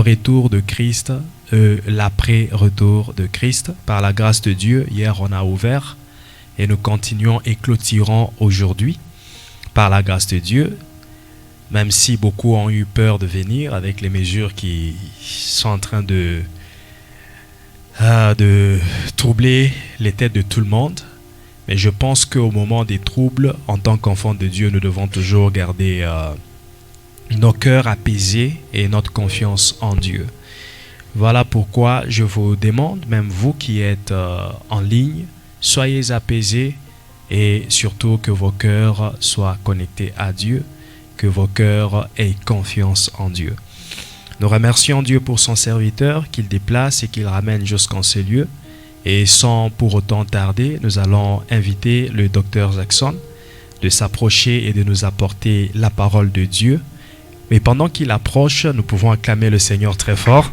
retour de Christ, l'après-retour de Christ. Par la grâce de Dieu, hier on a ouvert et nous continuons et clôturons aujourd'hui. Par la grâce de Dieu, même si beaucoup ont eu peur de venir avec les mesures qui sont en train de troubler les têtes de tout le monde. Mais je pense qu'au moment des troubles, en tant qu'enfants de Dieu, nous devons toujours garder nos cœurs apaisés et notre confiance en Dieu. Voilà pourquoi je vous demande, même vous qui êtes en ligne, soyez apaisés et surtout que vos cœurs soient connectés à Dieu, que vos cœurs aient confiance en Dieu. Nous remercions Dieu pour son serviteur qu'il déplace et qu'il ramène jusqu'en ces lieux. Et sans pour autant tarder, nous allons inviter le docteur Jackson de s'approcher et de nous apporter la parole de Dieu. Mais pendant qu'il approche, nous pouvons acclamer le Seigneur très fort.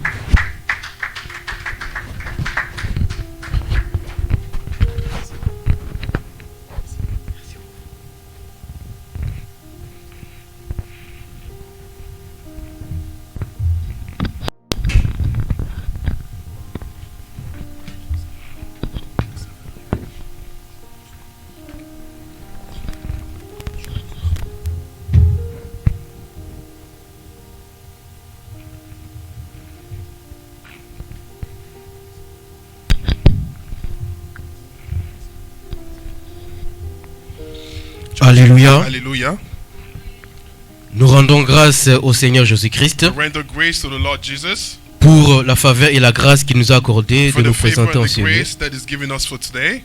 Alléluia. Alléluia. Nous rendons grâce au Seigneur Jésus-Christ Render grace to the Lord Jesus pour la faveur et la grâce qu'il nous a accordé for de the nous favor présenter and en the ce lieu. grace that is given us for today.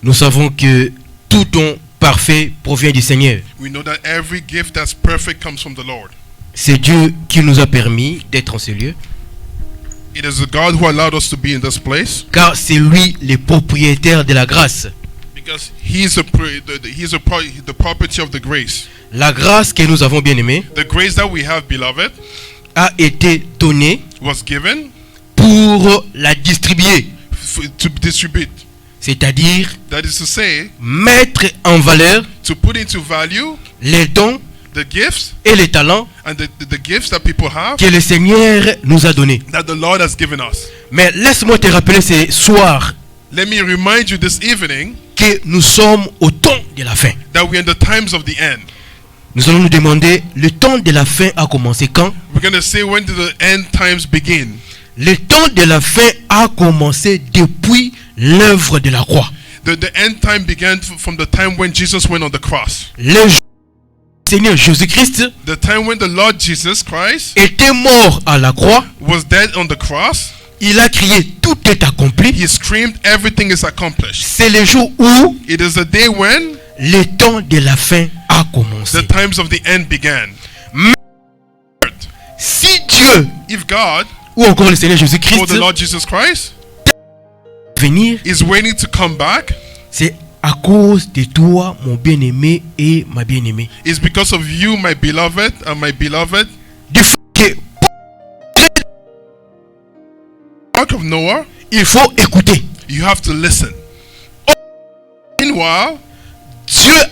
Nous savons que tout don parfait provient du Seigneur. We know that every gift that's perfect comes from the Lord. C'est Dieu qui nous a permis d'être en ce lieu, It is the God who allowed us to be in this place car c'est lui le propriétaire de la grâce. because He's the property of the grace. La grâce que nous avons bien aimée The grace that we have, beloved, a été donnée was given pour la distribuer, to distribute. c'est-à-dire That is to say, mettre en valeur to put into value les dons the gifts et les talents and the gifts that people have que le Seigneur nous a donnés. that the Lord has given us. Mais laisse-moi te rappeler ce soir Let me remind you this evening que nous sommes au temps de la fin. that we're in the times of the end. Nous allons nous demander, le temps de la fin a commencé quand? We're going to say, when did the end times begin? Le temps de la fin a commencé depuis l'œuvre de la croix. The end time began from the time when Jesus went on the cross. Le Seigneur Jésus-Christ The time when the Lord Jesus Christ était mort à la croix. was dead on the cross. Il a crié, tout est accompli. He screamed, everything is accomplished. C'est le jour où It is the day when le temps de la fin a commencé. the times of the end began. Si Dieu, If God, ou encore le Seigneur or Jésus-Christ, the Lord Jesus Christ, venir, is waiting to come back, c'est à cause de toi, mon bien-aimé et ma bien-aimée. it's because of you, my beloved and my beloved. Du fait que Ark of Noah, il faut écouter. you have to listen. Meanwhile, Dieu a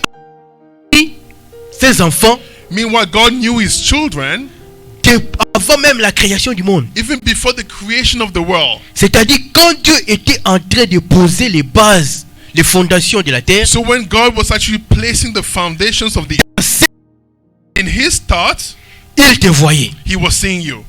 dit ses enfants meanwhile, God knew His children avant même la création du monde. even before the creation of the world. C'est-à-dire quand Dieu était en train de poser les bases, les fondations de la terre, So when God was actually placing the foundations of the earth, in His thoughts, il te voyait. He was seeing you.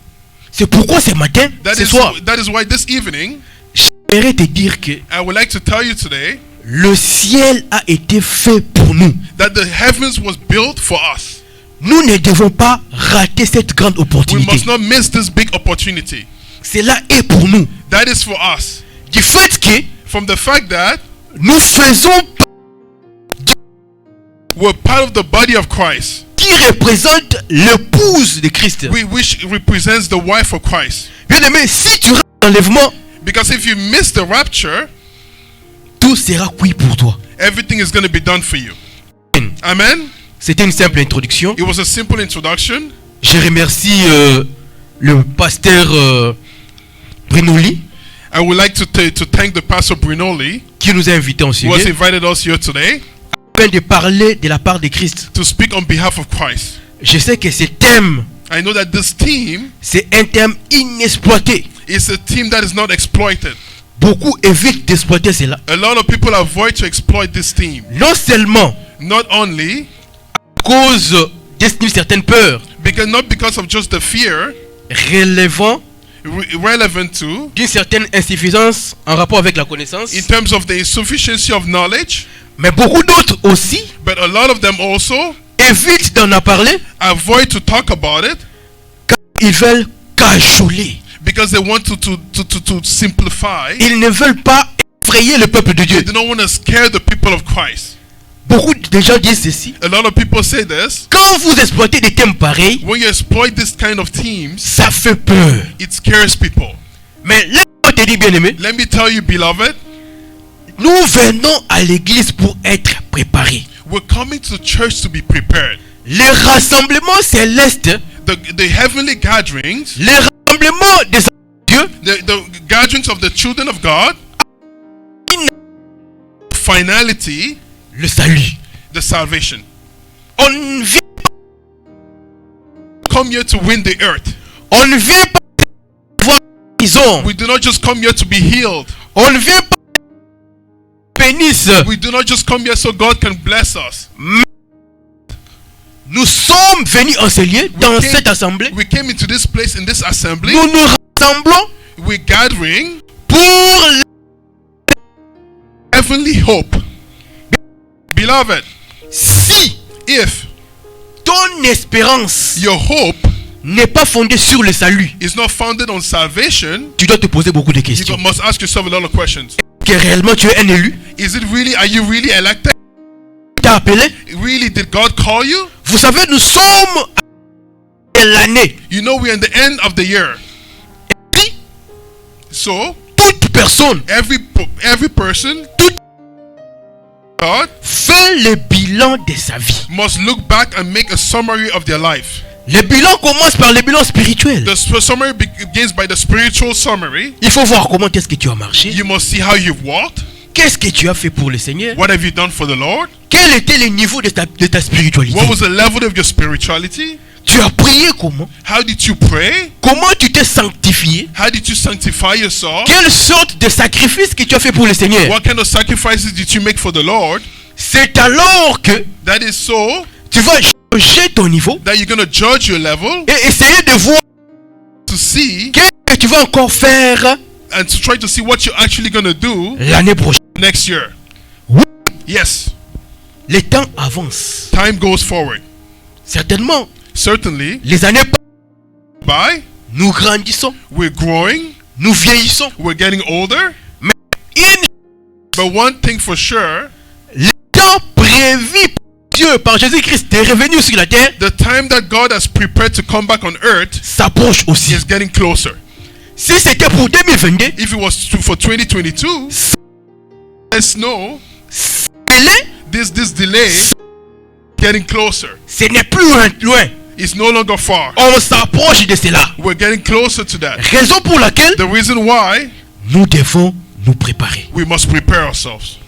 C'est pourquoi ce matin, ce soir, That is why this evening, j'aimerais te dire que I would like to tell you today le ciel a été fait pour nous. that the heavens was built for us. Nous ne devons pas rater cette grande We opportunité. must not miss this big opportunity. Cela est pour nous. That is for us. Du fait que From the fact that nous faisons we're part of the body of Christ, qui représente l'épouse de Christ. which represents the wife of Christ. Bien aimé, si tu rates l'enlèvement, Because if you miss the rapture, tout sera cuit pour toi. everything is going to be done for you. Amen. C'était une simple introduction. It was a simple introduction. Je remercie le pasteur Brinoli I would like to thank the pastor Brinoli qui nous a invités en who has sujet invited us here today afin de parler de la part de Christ. to speak on behalf of Christ. Je sais que ce thème I know that this team c'est un terme inexploité. is a team that is not exploited. Beaucoup évitent d'exploiter cela. A lot of people avoid to exploit this team. Non seulement Not only à cause d'une certaine peur, not because of just the fear, relevant relevant to d'une certaine insuffisance en rapport avec la connaissance, in terms of the insufficiency of knowledge, mais beaucoup d'autres aussi but a lot of them also évitent d'en parler avoid to talk about it car ils veulent cajoler. because they want to simplify. Ils ne veulent pas effrayer le peuple de Dieu. They don't want to scare the people of Christ. Beaucoup de gens disent ceci. A lot of people say this. Quand vous exploitez des thèmes pareils, When you exploit this kind of teams, ça fait peur. it scares people. Mais laisse-moi te dire, bien-aimé, Let me tell you, beloved, nous venons à l'église pour être préparés. we're coming to church to be prepared. Les rassemblements célestes, The heavenly gatherings, les rassemblements des Dieu, the gatherings of the children of God, finality, le salut. the salvation. On ne vient Come here to win the earth. On ne vient pas voir guérison. We do not just come here to be healed. On ne vient pas pénisse. We do not just come here so God can bless us. Nous sommes venus en ce lieu, dans cette assemblée. We came into this place in this assembly. Nous nous rassemblons We're gathering pour heavenly hope. Beloved, si if ton espérance your hope n'est pas fondée sur le salut, is not founded on salvation, tu dois te poser beaucoup de you questions. must ask yourself a lot of questions. Que réellement tu es un élu? Are you really elected? T'as appelé? Really, did God call you? Vous savez, nous sommes à l'année. You know we're in the end of the year. Et So, toute personne, every person, God, fait le bilan de sa vie. must look back and make a summary of their life. Le bilan commence par le bilan spirituel. The summary begins by the spiritual summary. Il faut voir comment est-ce que tu as marché. You must see how you've walked. Qu'est-ce que tu as fait pour le Seigneur? What have you done for the Lord? Quel était le niveau de ta spiritualité? What was the level of your spirituality? Tu as prié comment? How did you pray? Comment tu t'es sanctifié? How did you sanctify yourself? Quelle sorte de sacrifice que tu as fait pour le Seigneur? What kind of sacrifices did you make for the Lord? C'est alors que That is so tu vas changer ton niveau that you're going to judge your level et essayer de voir to see qu'est-ce que tu vas encore faire and to try to see what you're actually going to do l'année prochaine. next year. Oui. Yes, Le temps avance. time goes forward. Certainement, Certainly, les années passent. by Nous grandissons, we're growing, nous vieillissons. we're getting older. Une, But one thing for sure, le temps prévu par Dieu, par Jésus-Christ, de revenir sur la terre, the time that God has prepared to come back on earth s'approche aussi. is getting closer. Si c'était pour 2022, If it was for 2022, let's know this delay getting closer. ce n'est plus loin. It's no longer far. On s'approche de cela. We're getting closer to that. Raison pour laquelle The reason why nous devons nous préparer. we must prepare ourselves.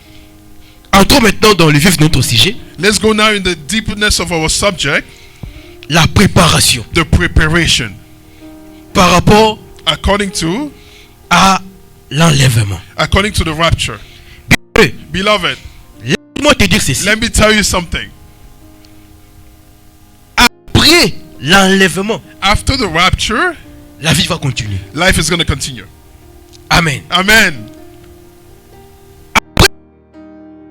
Entrons maintenant dans le vif de notre sujet, Let's go now in the deepness of our subject, la préparation the preparation, par rapport according to à l'enlèvement. the rapture. Beloved, Laisse-moi te dire ceci. let me tell you something. Après l'enlèvement, After the rapture, la vie va continuer. life is going to continue. Amen. Amen.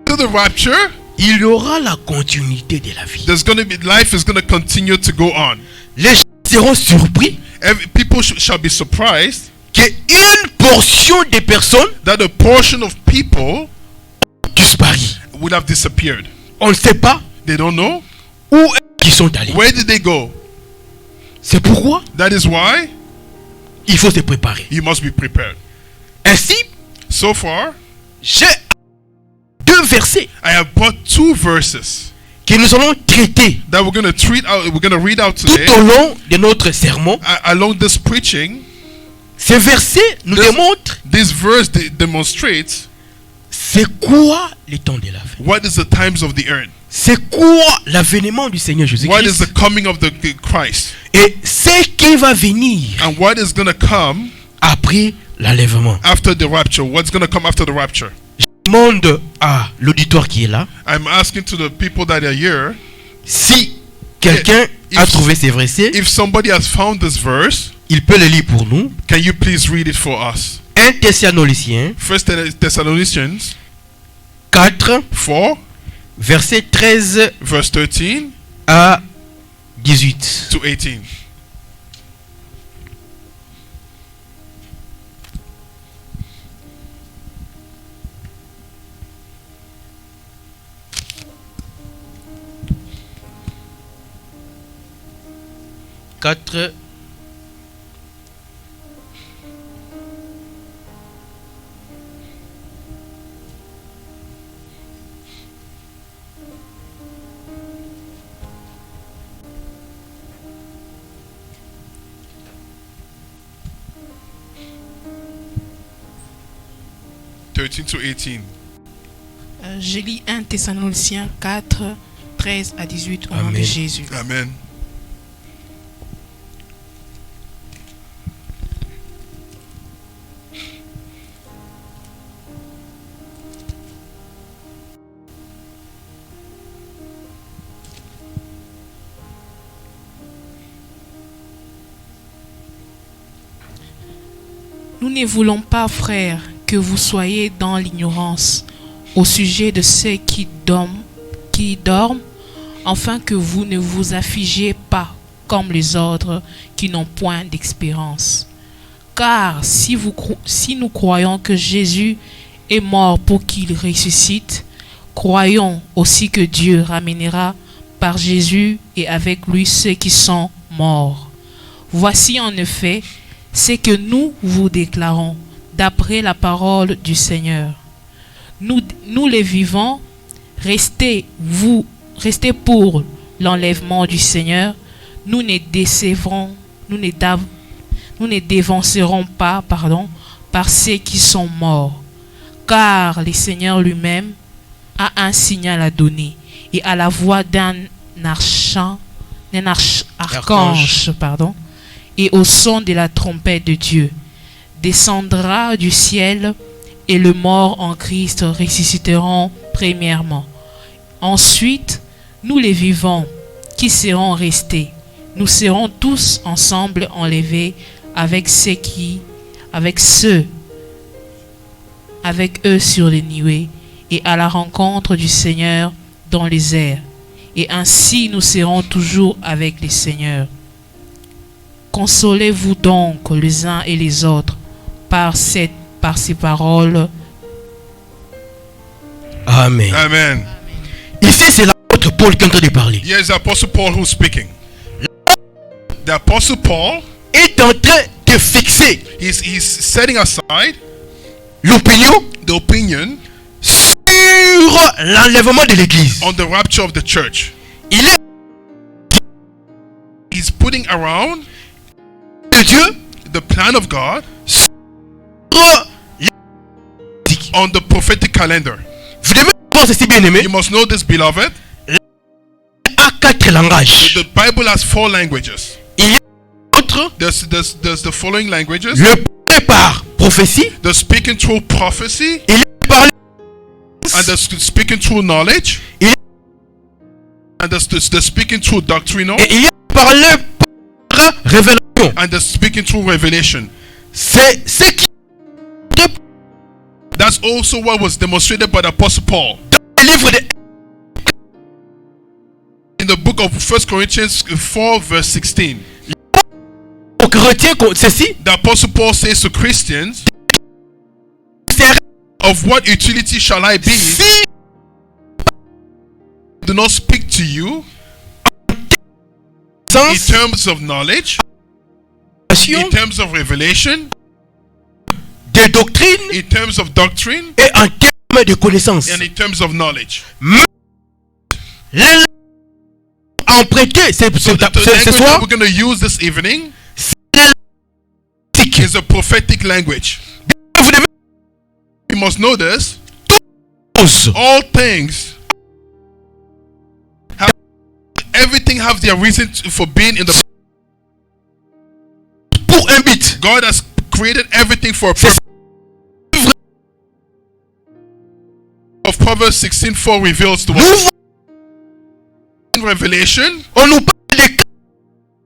After the rapture, Il y aura la continuité de la vie. life is going to continue to go on. Les gens seront surpris People shall be surprised qu'une portion des personnes that a portion of people disparu. would have disappeared. On ne sait pas They don't know. où ils sont allés. Where did they go? C'est pourquoi That is why il faut se préparer. you must be prepared. Ainsi, So far, j'ai deux versets I have brought two verses que nous allons traiter that we're going to read out tout today au long de notre sermon. along this preaching. Ces versets nous démontrent This verse demonstrates c'est quoi les temps de la fin. what is the times of the earth. c'est quoi l'avènement du Seigneur What is Jésus-Christ the coming of the Christ? et ce qui va venir And what is going to come après l'enlèvement. after the rapture? What's going to come after the rapture? Je demande à l'auditoire qui est là I'm asking to the people that are here, si quelqu'un a trouvé ces versets, if somebody has found this verse, il peut le lire pour nous. can you please read it for us? 1 Thessaloniciens 1 Thessalonians 4, 4, verset 13 verse 13 à 18. to 18. Quatre. To 18. Je lis 1 Thessaloniciens 4, 13 à 18 au nom de Amen. Jésus. Amen. Nous ne voulons pas, frères, que vous soyez dans l'ignorance au sujet de ceux qui dorment, afin que vous ne vous affligez pas comme les autres qui n'ont point d'expérience. Car si nous croyons que Jésus est mort pour qu'il ressuscite, croyons aussi que Dieu ramènera par Jésus et avec lui ceux qui sont morts. Voici en effet ce que nous vous déclarons d'après la parole du Seigneur. Nous les vivants, restez pour l'enlèvement du Seigneur. Nous ne dévancerons pas par ceux qui sont morts, car le Seigneur lui-même a un signal à donner, et à la voix d'un archange, et au son de la trompette de Dieu, descendra du ciel, et les morts en Christ ressusciteront premièrement. Ensuite, nous les vivants qui serons restés, nous serons tous ensemble enlevés avec eux sur les nuées, et à la rencontre du Seigneur dans les airs. Et ainsi nous serons toujours avec le Seigneur. Consolez-vous donc les uns et les autres par ces paroles. Amen. Amen. Ici, c'est l'apôtre Paul qui est en train de parler. Here's the Apostle Paul who's speaking. The Apostle Paul Est en train de fixer he's setting aside l'opinion the opinion sur l'enlèvement de l'église. on the rapture of the church. Il est He's putting around de Dieu the plan of God sur on the prophetic calendar. vous devez voir ceci, bien aimé. You must know this, beloved. À 4 langages. The Bible has 4 languages. Il y a autre, There's the following languages. le premier par prophétie, The speaking through prophecy il est par and the speaking through knowledge Il- and the speaking through doctrinal et il y a parlé par révélation. and the speaking through revelation. C'est ce qui That's also what was demonstrated by the Apostle Paul est le livre de in the book of 1 Corinthians 4 verse 16. aux chrétiens. Ceci, The Apostle Paul says to Christians, c'est of what utility shall I be? si Do not speak to you in sens, terms of knowledge, in terms of revelation, de doctrine in terms of doctrine, et en termes de connaissance. and in terms of knowledge. L'un en prêté, So the ce language that soir, we're going to use this evening c'est is a prophetic language. vous devez You must know this. tous All things Everything have their reason for being in the. Pour un but. God has created everything for a C'est purpose. Of Proverbs 16:4 reveals to Nous us. In Revelation, on nous parle de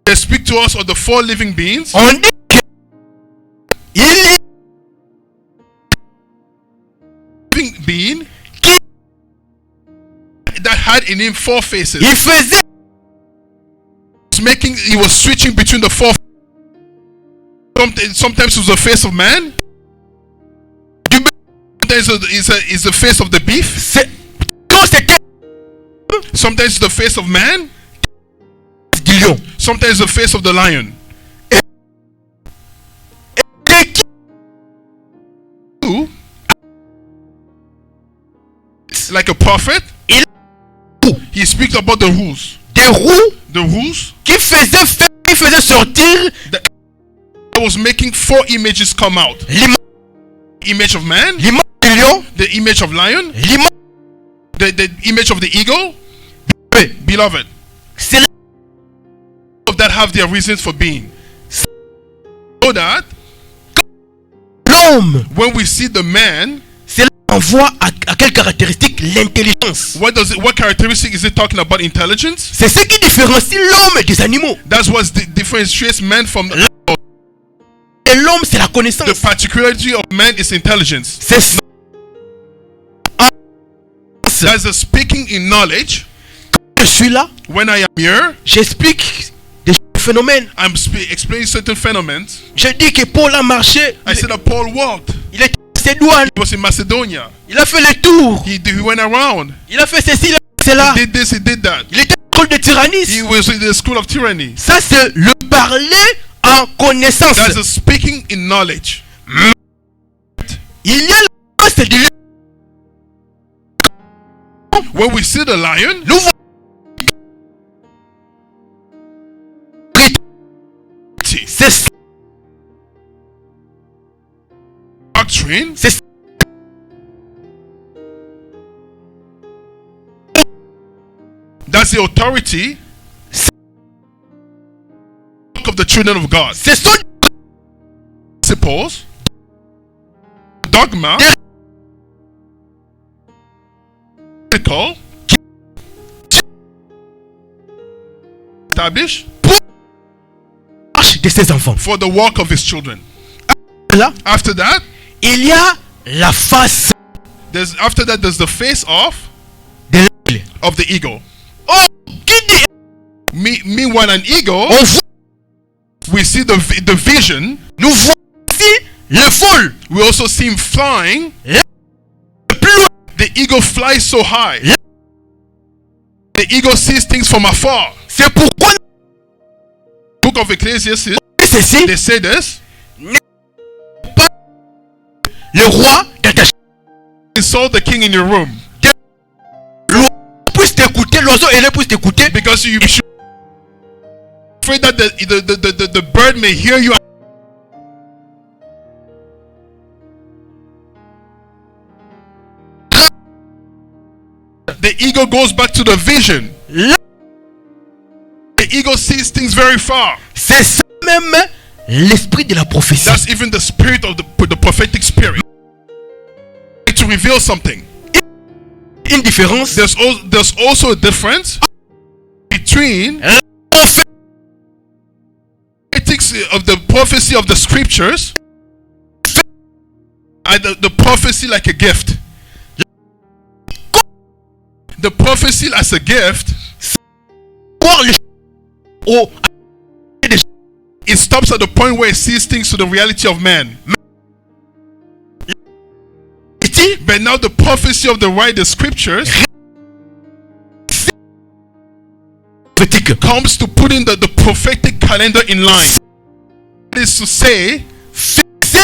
they speak to us of the 4 living beings. on dit que il y a Living being qui that had in him 4 faces. il faisait He was switching between the 4. Sometimes it was the face of man. Sometimes it's the face of the beef. c'est quand c'était Sometimes it's the face of man. du lion. Sometimes it's the face of the lion. Que qui Who, like a prophet, he speaks about the rules. des roues The rules qui faisaient sortir that was making 4 images come out. l'image Image of man, du lion, the image of lion, l'image the image of the eagle. Beloved, c'est là that have their reasons for being. So that l'homme. when we see the man, C'est là qu'on voit à quelle caractéristique l'intelligence. what characteristic is it talking about? Intelligence. C'est ce qui différencie l'homme des animaux. That's what differentiates man from Et l'homme, c'est la connaissance. the particularity of man is intelligence. C'est ça. That's the speaking in knowledge. Je suis là, When I am here, j'explique des phénomènes. I'm explaining certain phenomena. Je dis que Paul a marché. I said that Paul walked. Il était à ses douanes. He was in Macedonia. Il a fait le tour. He went around. Il a fait ceci, il a fait cela. He did this, he did that. Il était à l'école de He tyrannie. was in the school of tyranny. Ça, c'est le parler en connaissance. That's the speaking in knowledge. Il y a la face du lion. When we see the lion, Nous voyons c'est ça. doctrine, C'est ça. that's the authority of the children of God. C'est son Principles, dogma, ethical, established marche de ses enfants. for the walk of his children. Là, After that, il y a la face there's the face de l'aigle. of the eagle. Oh, qui dit Meanwhile, an eagle, on voit, we see the vision. nous voyons aussi le vol. We also see him flying. Le plus loin. The eagle flies so high. Yeah. The eagle sees things from afar. C'est pourquoi Book of Ecclesiastes, ceci, they say this. le roi dans ta You saw the king in your room l'oiseau puisse t'écouter, l'oiseau et le puisse t'écouter. because you should afraid that the bird may hear you. The eagle goes back to the vision. Là, The eagle sees things very far. c'est ça même l'esprit de la prophétie. That's even the spirit of the prophetic spirit. To reveal something. Une différence. There's also a difference between ethics of the prophecy of the scriptures and the prophecy like a gift. The prophecy as a gift, Voir le au it stops at the point where it sees things to the reality of man. petit, But now the prophecy of the scriptures prophétique. comes to putting the prophetic calendar in line. That is to say, C'est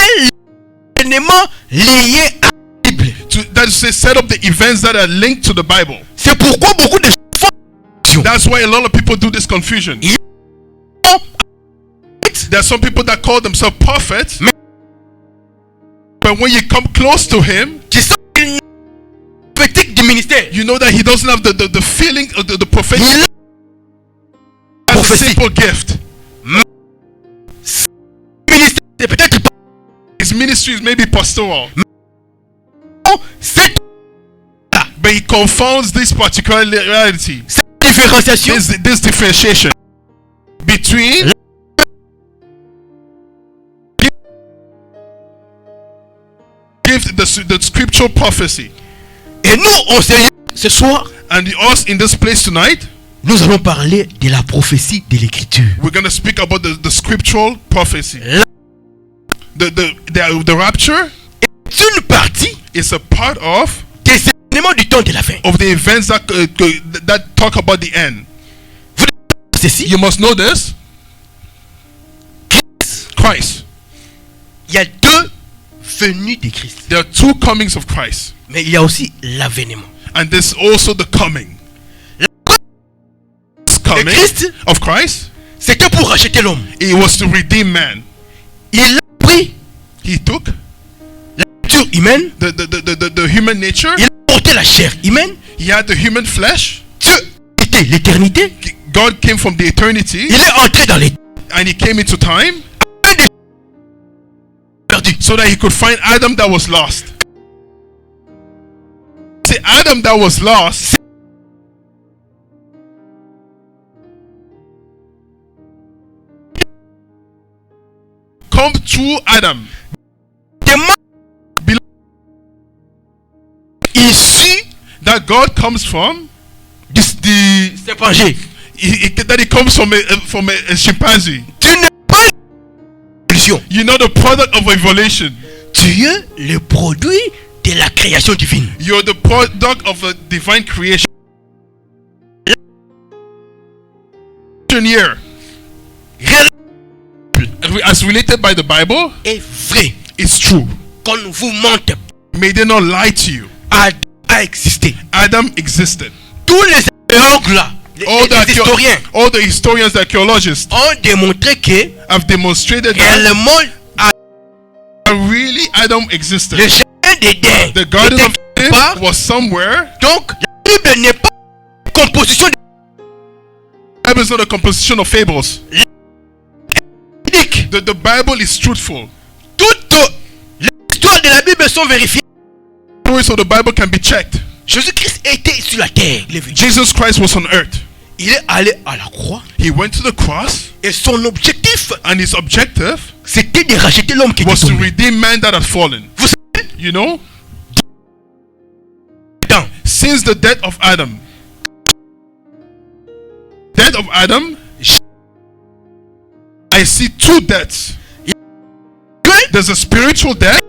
l'élément lié à la Bible. that is to say, set up the events that are linked to the Bible. C'est pourquoi beaucoup de gens That's why a lot of people do this confusion. There are some people that call themselves prophets, but when you come close to him, qui sont prophétiques du ministère. you know that he doesn't have the feeling of the prophetic. Il prophétie. simple gift. Ministère, c'est peut-être pas. His ministry is maybe pastoral, Cette but he confounds this particular reality, différenciation this differentiation between gift, the scriptural prophecy, et nous, on sait ce soir, and us in this place tonight. nous allons parler de la prophétie de l'écriture. We're going to speak about the scriptural prophecy. The rapture C'est une partie is a part of des événements du temps de la fin. the events that talk about the end. Ceci, You must know this. Christ. il y a deux venues de Christ. There are two comings of Christ, Mais il y a aussi l'avènement. and there's also the coming. This Et coming Christ, of Christ, c'était pour racheter l'homme. it was to redeem man. Il a pris He took la nature humaine, the human nature. il a porté la chair humaine. He had the human flesh. Dieu était l'éternité. God came from the eternity, Il est entré dans les and he came into time perdus. so that he could find Adam that was lost. See, Adam that was lost come through Adam, Des membres issus that God comes from, du chimpanzé. that he comes from a chimpanzee. Tu n'es pas l'évolution. You know, the product of evolution. Tu es le produit de la création divine. You're the product of a divine creation. Here, as related by the Bible, Est vrai. it's true. Qu'on ne vous mente. May they not lie to you. Adam a existé. Adam existed. Tous les archéologues là, All the historians, the archaeologists ont démontré que have demonstrated that réellement really Adam existed. le jardin d'Éden The Garden était of quelque part. Eden was somewhere. Donc la Bible n'est pas une composition The Bible is not a composition of fables. unique. The Bible is truthful. Toutes les histoires de la Bible sont vérifiées. Stories of the Bible can be checked. Jésus-Christ était sur la terre. Il est venu. Jesus Christ was on earth. Il est allé à la croix. He went to the cross, Et son objectif, and his objective c'était de racheter l'homme qui était was to tombé. redeem man that had fallen. Vous savez, You know, dans since the death of Adam, I see two deaths. que, There's a spiritual death,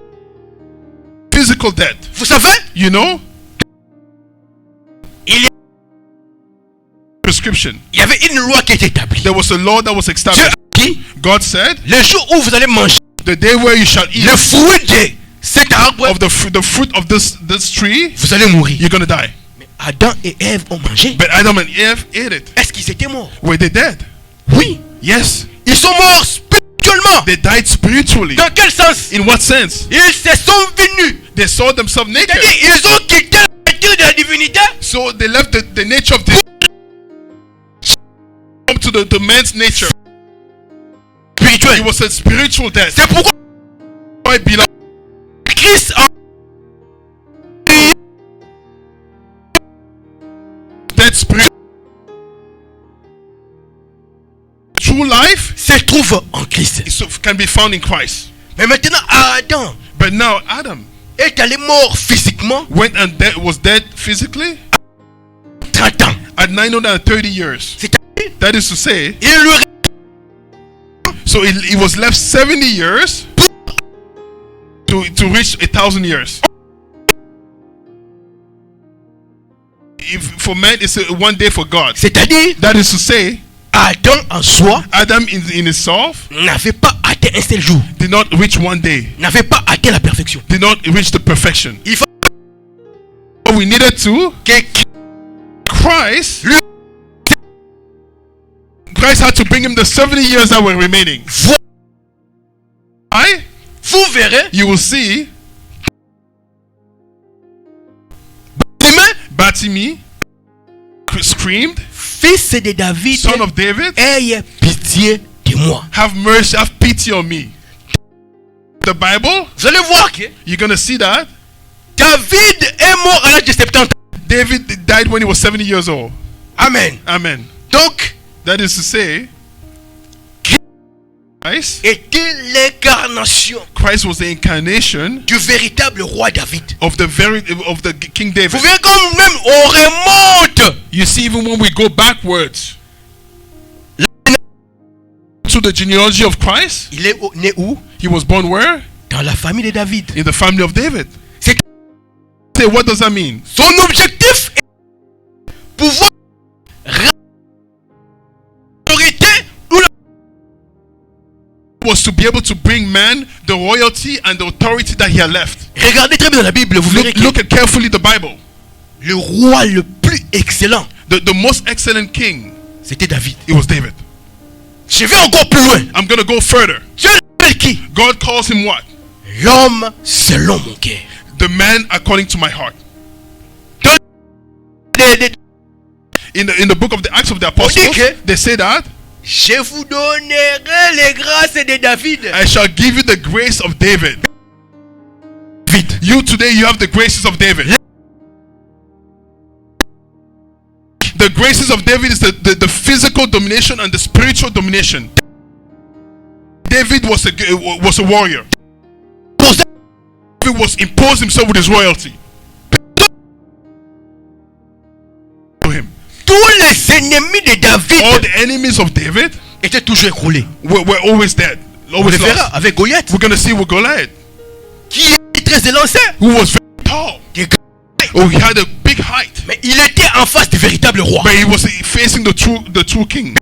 physical death. vous savez, You know, il y prescription. avait une loi qui était établie. There was a law that was Dieu established. a dit, God said, le jour où vous allez manger the day where you shall eat le fruit de cet arbre, of the fruit of this tree, vous allez mourir. you're gonna die. Mais Adam et Ève ont mangé. But Adam and Eve ate it. Est-ce qu'ils étaient morts? Were they dead? Oui. Yes. Ils sont morts spirituellement. They died spiritually. Dans quel sens? In what sense? Ils se sont venus. They saw themselves naked. C'est-à-dire, ils ont quitté la nature de la divinité. So they left the nature of the come to the man's nature. Spirituel. It was a spiritual death. C'est pourquoi Why belong Christ a dead spirit. True life se trouve en Christ. can be found in Christ. Mais maintenant, Adam But now Adam est allé mort physiquement went and was dead physically 30 ans. at 930 years. C'est-à-dire, That is to say, il lui so it was left 70 years to reach 1,000 years. If for man, it's one day for God. C'est-à-dire, That is to say, Adam en soi Adam in himself n'avait pas atteint un seul jour, did not reach one day, n'avait pas atteint la perfection. did not reach the perfection. Il faut But we needed to. que Christ had to bring him the 70 years that were remaining. Why? vous verrez, You will see demain, Batimi screamed, fils de David, son of David, aie pitié de moi. have mercy, have pity on me. The Bible, Vous allez voir que you're going to see that David est mort à l'âge de 70 ans. David died when he was 70 years old. Amen. Amen. Donc, That is to say, Christ était l'incarnation was the incarnation du véritable roi David. of the King Vous David. voyez comme même on remonte You see, even when we go backwards to the genealogy of Christ, il est né où? he was born where? Dans la famille de David. In the family of David. C'est Say, what does that mean? son objectif est pouvoir l'autorité ou la Was to be able to bring man the royalty and the authority that he had left. regardez très bien dans la Bible, vous verrez que Look at carefully the Bible. le roi le plus excellent, The most excellent king, c'était David. it was David. Je vais encore plus loin. I'm going to go further. Dieu l'appelle qui? God calls him what? L'homme selon mon cœur. The man according to my heart. In the book of the Acts of the Apostles, Okay. they say that Je vous donnerai les grâces de David. I shall give you the grace of David. You today, you have the graces of David. The graces of David is the physical domination and the spiritual domination. David was a warrior. David was imposed himself with his royalty. To him. Tous les ennemis de All David the enemies of David étaient toujours écroulés. were always dead. On Always le verra lost. avec Goliath, We're going to see with Goliath, qui est très élancé. who was very tall. Oh, he had a big height. Mais il était en face du véritable roi. But he was facing the true king.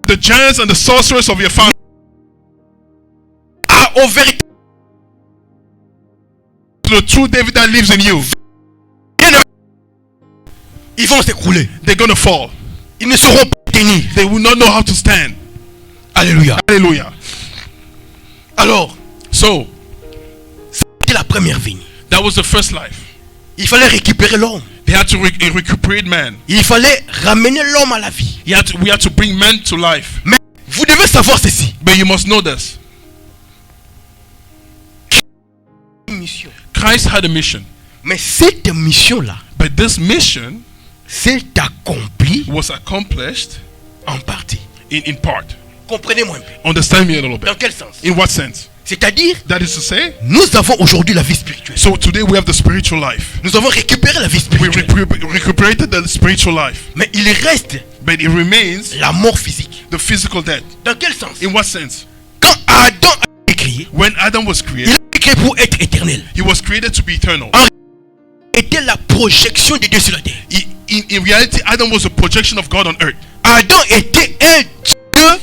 The giants and the sorcerers of your family. Ah, au véritable. The true David that lives in you. Ils vont s'écrouler. They're going to fall. Ils ne seront pas tenus. They will not know how to stand. Alléluia. Hallelujah. Alors, So, c'était la première venue. that was the first life. Il fallait récupérer l'homme. They had to recuperate man. Il fallait ramener l'homme à la vie. We had to bring man to life. Mais vous devez savoir ceci. But you must know this. Mission. Christ had a mission. Mais cette mission-là But this mission s'est accomplie was accomplished en partie. in part. Comprenez-moi un peu. Understand me a little bit. Dans quel sens? In what sense? C'est-à-dire, That is to say, nous avons aujourd'hui la vie spirituelle. so today we have the spiritual life. Nous avons récupéré la vie We spirituelle. recuperated the spiritual life. Mais il reste But it remains la mort physique. the physical death. Dans quel sens? In what sense? Quand Adam a été créé, When Adam was il created, a été créé pour être éternel. he was created to be eternal. Était la projection de Dieu sur la terre. In reality, Adam was a projection of God on earth. Adam était un Dieu,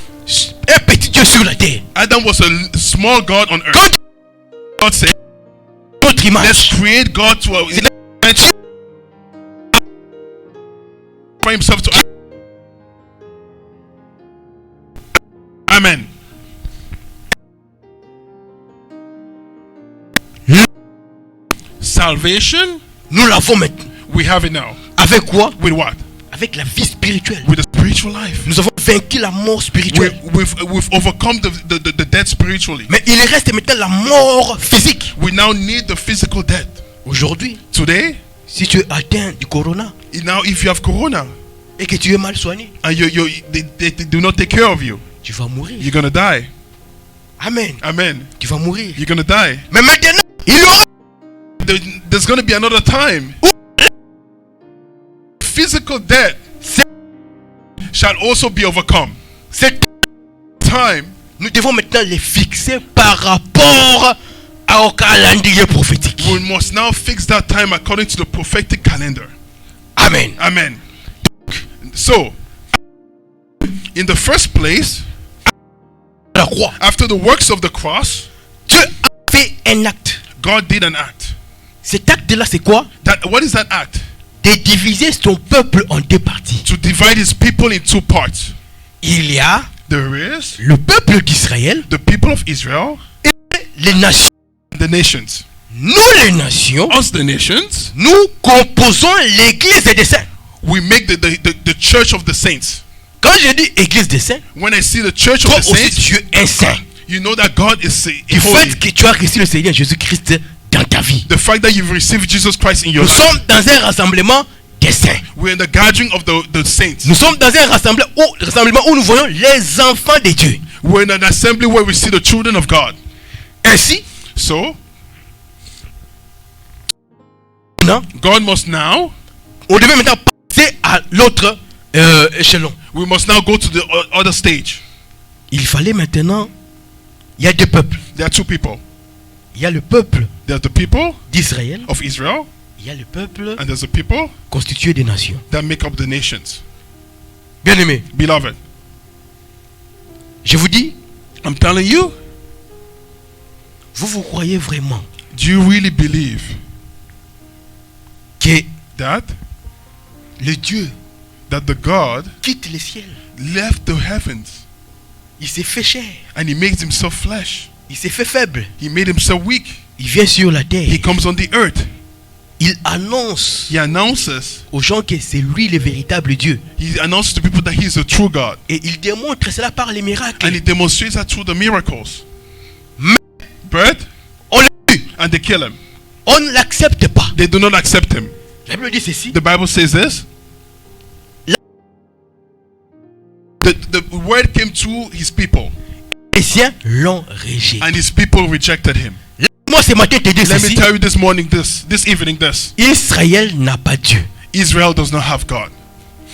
un petit Dieu sur la terre. Adam was a small God on earth. Quand God said, notre let's image, create God to for himself to. Amen. Salvation, nous l'avons maintenant. we have it now. Avec quoi? With what? Avec la vie spirituelle. With the spiritual life. Nous avons vaincu la mort spirituelle. We've overcome the death spiritually. Mais il reste maintenant la mort physique. We now need the physical death. Aujourd'hui, Today, si tu es atteint du corona now if you have corona et que tu es mal soigné, and they do not take care of you, tu vas mourir. you're gonna die. Amen. Amen. Tu vas mourir. You're gonna die. Mais maintenant, il y aura There's gonna be another time. Physical death shall also be overcome. cette Time, nous devons maintenant les fixer par rapport au calendrier prophétique. we must now fix that time according to the prophetic calendar. Amen. Amen. So, in the first place, La croix. after the works of the cross, Dieu a fait un acte. God did an act. Cet acte-là, c'est quoi? What is that act? De diviser son peuple en deux parties. To divide his people in two parts. Il y a There is le peuple d'Israël the people of Israel, et les nations. the nations. Nous, les nations, Us, the nations, nous composons l'église des saints. we make the church of the saints. Quand je dis église des saints, When I see the church toi of the aussi saints, tu es un saint. you know that God is Du holy. fait que tu as reçu le Seigneur Jésus-Christ dans ta vie. The fact that you've received Jesus Christ in your Nous life. sommes dans un rassemblement des saints. We're in the gathering of the saints. Nous sommes dans un rassemblement où nous voyons les enfants de Dieu. We're in an assembly where we see the children of God. Ainsi, So, non, God must now, on devait maintenant passer à l'autre échelon. we must now go to the other stage. Il fallait maintenant, il y a deux peuples. There are two people. Il y a le peuple There's the people d'Israël, of Israel, il y a le peuple and there's the people constitué des nations. that make up the nations. Bien aimé, Beloved, je vous dis, I'm telling you, vous croyez vraiment do you really believe que that le Dieu the God quitte le ciel, left the heavens il s'est fait chair, and he made himself flesh? il s'est fait faible, He made himself weak. il vient sur la terre, He comes on the earth. il annonce He announces, aux gens que c'est lui le véritable Dieu. he announces to people that he is the true God. Et il démontre cela par les miracles. And he demonstrates that through the miracles. Mais But, on l'a vu, and they kill him. on ne l'accepte pas. They do not accept him. La Bible dit ceci. The Bible says this. The word came to his people, Les siens l'ont rejeté. and his people rejected him. Moi ce matin te dis Let me ceci. tell you this morning, this evening, this. Israël n'a pas Dieu. Israel does not have God.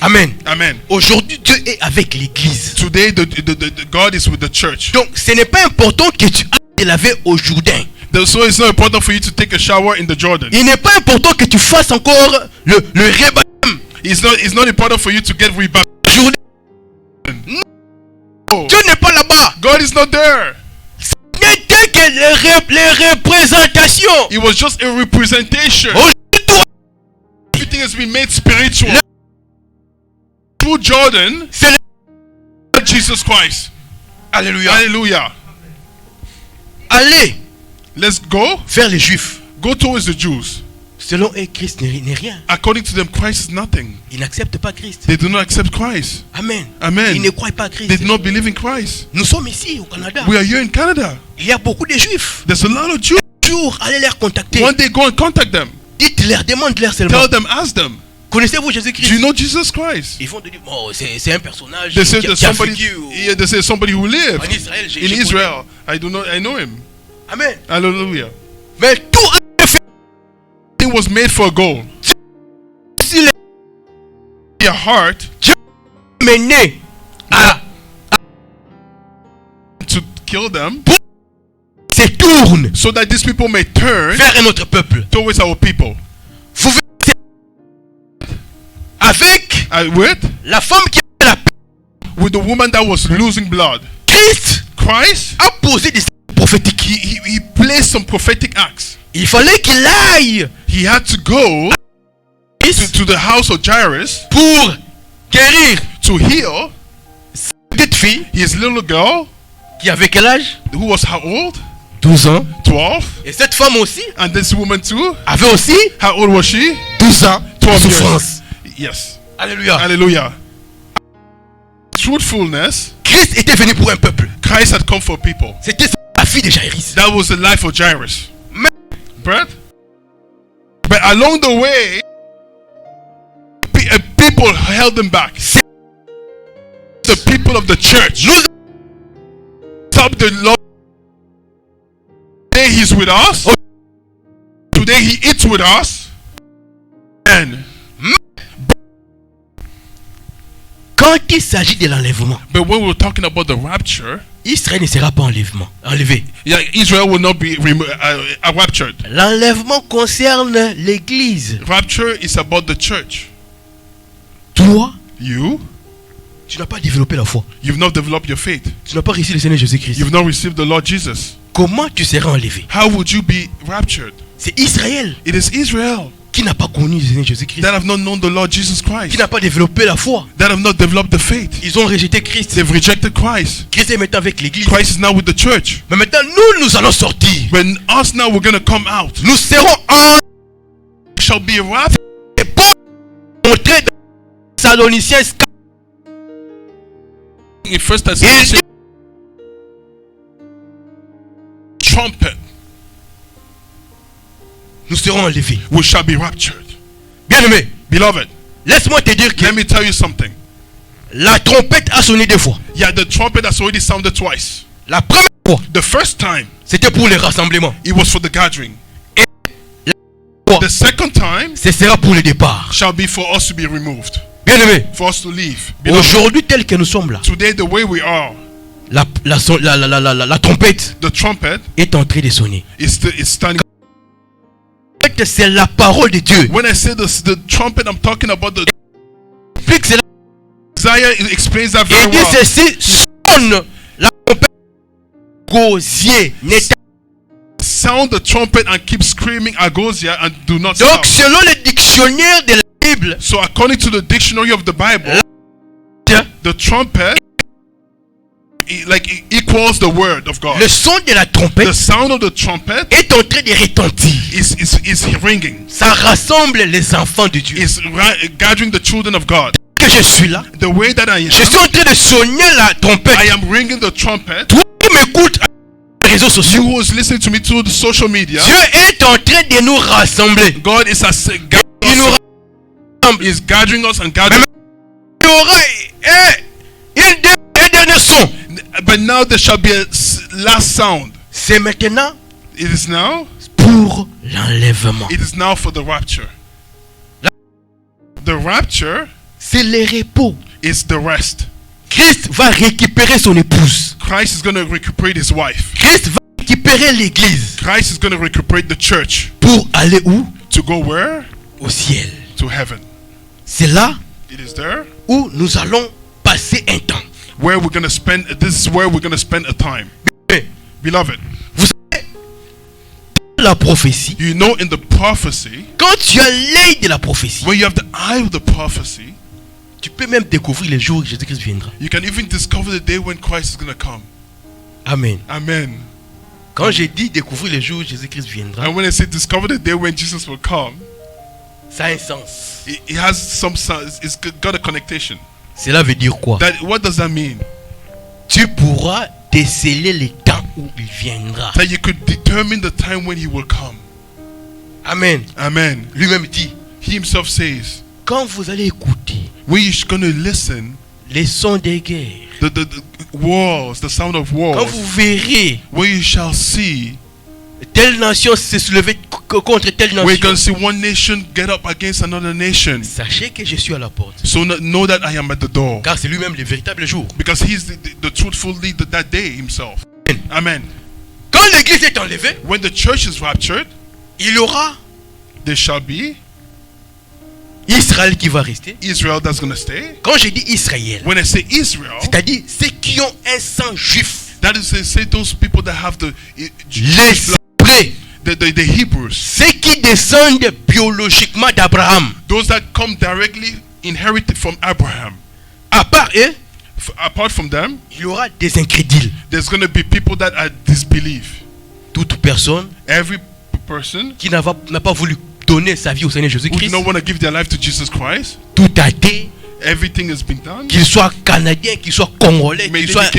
Amen. Amen. Aujourd'hui Dieu est avec l'église. Today, the God is with the church. Donc ce n'est pas important que tu ailles te laver au Jourdain. So it's not important for you to take a shower in the Jordan. Il n'est pas important que tu fasses encore le rebaptême. It's not important for you to get rebaptized. Jourdain. No. Dieu n'est pas là-bas. God is not there. Ce n'était que les représentations. It was just a representation. Aujourd'hui, toi, Everything has been made spiritual. Through Jordan, c'est le... Jesus Christ. Alléluia. Hallelujah. Allez Let's go. vers les Juifs. Go towards the Jews. Selon eux, Christ n'est rien. According to them, Christ is nothing. Ils n'acceptent pas Christ. They do not accept Christ. Amen. Amen. Ils ne croient pas à Christ. They do not believe in Christ. Nous sommes ici au Canada. We are here in Canada. Il y a beaucoup de Juifs. There's a lot of Jews. Un jour, allez les contacter. One day, go and contact them. Dites-leur, demande-leur seulement. Tell them, ask them. Connaissez-vous Do Jésus-Christ? you know Jesus Christ? Ils vont te dire, oh, c'est un personnage They say there's qui a somebody. vécu Yeah, they say somebody who lived en Israël. in Israel. I know him. Amen. Hallelujah. Mais tout a fait. It was made for a goal. Si les Your heart mené à to kill them, se tourne so that these people may turn vers un autre peuple. towards our people. Vous verrez avec With la femme qui a la paix. the woman that was losing blood. Christ Christ, a posé des actes prophétiques. he placed some prophetic acts. Il fallait qu'il aille He had to go to the house of Jairus pour guérir to heal cette fille his little girl qui avait quel âge? who was how old? 12 ans. 12. Et cette femme aussi And this woman too. avait aussi How old was she? 12 ans de 12 souffrance. years. Yes. Alléluia. Hallelujah. Truthfulness. Christ était venu pour un peuple. Christ had come for people. C'était la fille de Jairus. That was the life of Jairus. Mais But along the way, people held them back. The people of the church. nous Stop the Lord. Today he's with us. Today he eats with us. And quand il s'agit de l'enlèvement, but when we're talking about the rapture, Israël ne sera pas enlevé. yeah, Israel will not be raptured. L'enlèvement concerne l'église. Rapture is about the church. Toi, You, tu n'as pas développé la foi. you've not developed your faith. Tu n'as pas reçu le Seigneur Jésus-Christ. You've not received the Lord Jesus. Comment tu seras enlevé? How would you be raptured? C'est Israël It is Israel qui n'a pas connu le Seigneur Jésus-Christ. that have not known the Lord Jesus Qui Christ. n'a pas développé la foi. That have not developed the faith. Ils ont rejeté Christ. They've rejected Christ. Christ est maintenant avec l'église. Christ is now with the church. Mais maintenant, nous allons sortir. When us now we're going to come out. Nous serons en Shall be raptured pour montrer Thessaloniciens 4, In 1 il Thessalonians, dit trumpet, nous serons enlevés. we shall be raptured. Bien-aimé, Beloved, laisse-moi te dire que let me tell you something. la trompette a sonné 2 fois. Yeah, the trumpet has already sounded twice. La première fois, The first time, c'était pour les rassemblements. it was for the gathering. fois, The second time ce sera pour le départ. shall be for us to be removed, Bien-aimé, for us to leave. Beloved, aujourd'hui tel que nous sommes là, today, the way we are, la trompette the trumpet est en train de sonner. is standing. C'est la parole de Dieu. When I say the trumpet, I'm talking about the Explique cela. Isaiah explains that very Il dit well. ceci, sonne la trompette gosier. Sound the trumpet and keep screaming Agosia and do not Donc stop. selon le dictionnaire de la Bible, So according to the dictionary of the Bible, the trumpet it equals the word of God. le son de la The trompette sound of the trumpet est en train de retentir. is ringing. Ça rassemble les enfants de Dieu. Is gathering the children of God. Que je suis là, The way that I je suis am, en train de sonner la trompette. I am ringing the trumpet. Toi qui m'écoutes à les réseaux You sociaux, who is listening to me through the social media, Dieu est en train de nous rassembler. God is Il nous rassemble. is gathering us and gathering. Il y aura un dernier son. But now there shall be a last sound. C'est maintenant It is now. pour l'enlèvement. It is now for the rapture. The rapture C'est le repos. is the rest. Christ va récupérer son épouse. Christ is going to recuperate his wife. Christ va récupérer l'église. Christ is going to recuperate the church. Pour aller où? To go where? Au ciel. To heaven. C'est là It is there où nous allons passer un temps. where we're going to spend. This is where we're going to spend a time. Beloved, Vous savez, dans la prophétie, you know in the prophecy, quand tu as l'œil de la prophétie, when you have the eye of the prophecy, tu peux même découvrir le jour où Jésus-Christ viendra. you can even discover the day when Christ is going to come. Amen. Amen. Quand j'ai dit découvrir le jour où Jésus-Christ viendra, And when I say discover the day when Jesus will come, ça a un sens. it has some sense. It's got a connotation. Cela veut dire quoi? What does that mean? Tu pourras déceler le temps où il viendra. That you could determine the time when he will come. Amen. Amen. Lui-même dit, He himself says, quand vous allez écouter when you're going to listen, les sons des guerres, the wars, the sound of quand wars, vous verrez where you shall see, telle nation se soulever contre telle where you're going to nation, see one nation get up against another nation. sachez que je suis à la porte. So know that I am at the door. Car c'est lui-même le véritable jour. Because he's the truthful leader that day himself. Amen. Quand l'église est enlevée, When the church is raptured, il y aura there shall be Israël qui va rester. Israel that's going to stay. Quand je dis Israël, When I say Israel, c'est-à-dire ceux qui ont un sang juif, that is to say those people that have the les Jewish blood, Hébreux, the Hebrews, ceux qui descendent biologiquement d'Abraham. those that come directly inherited from Abraham. À part eux, Apart from them, il y aura des incrédules. there's going to be people that are disbelief. Toute personne Every person qui n'a pas voulu donner sa vie au Seigneur who do Jésus-Christ, not want to give their life to Jesus Christ, tout athée, everything has been done. qu'il soit canadien, qu'il soit congolais, May qu'il they soit,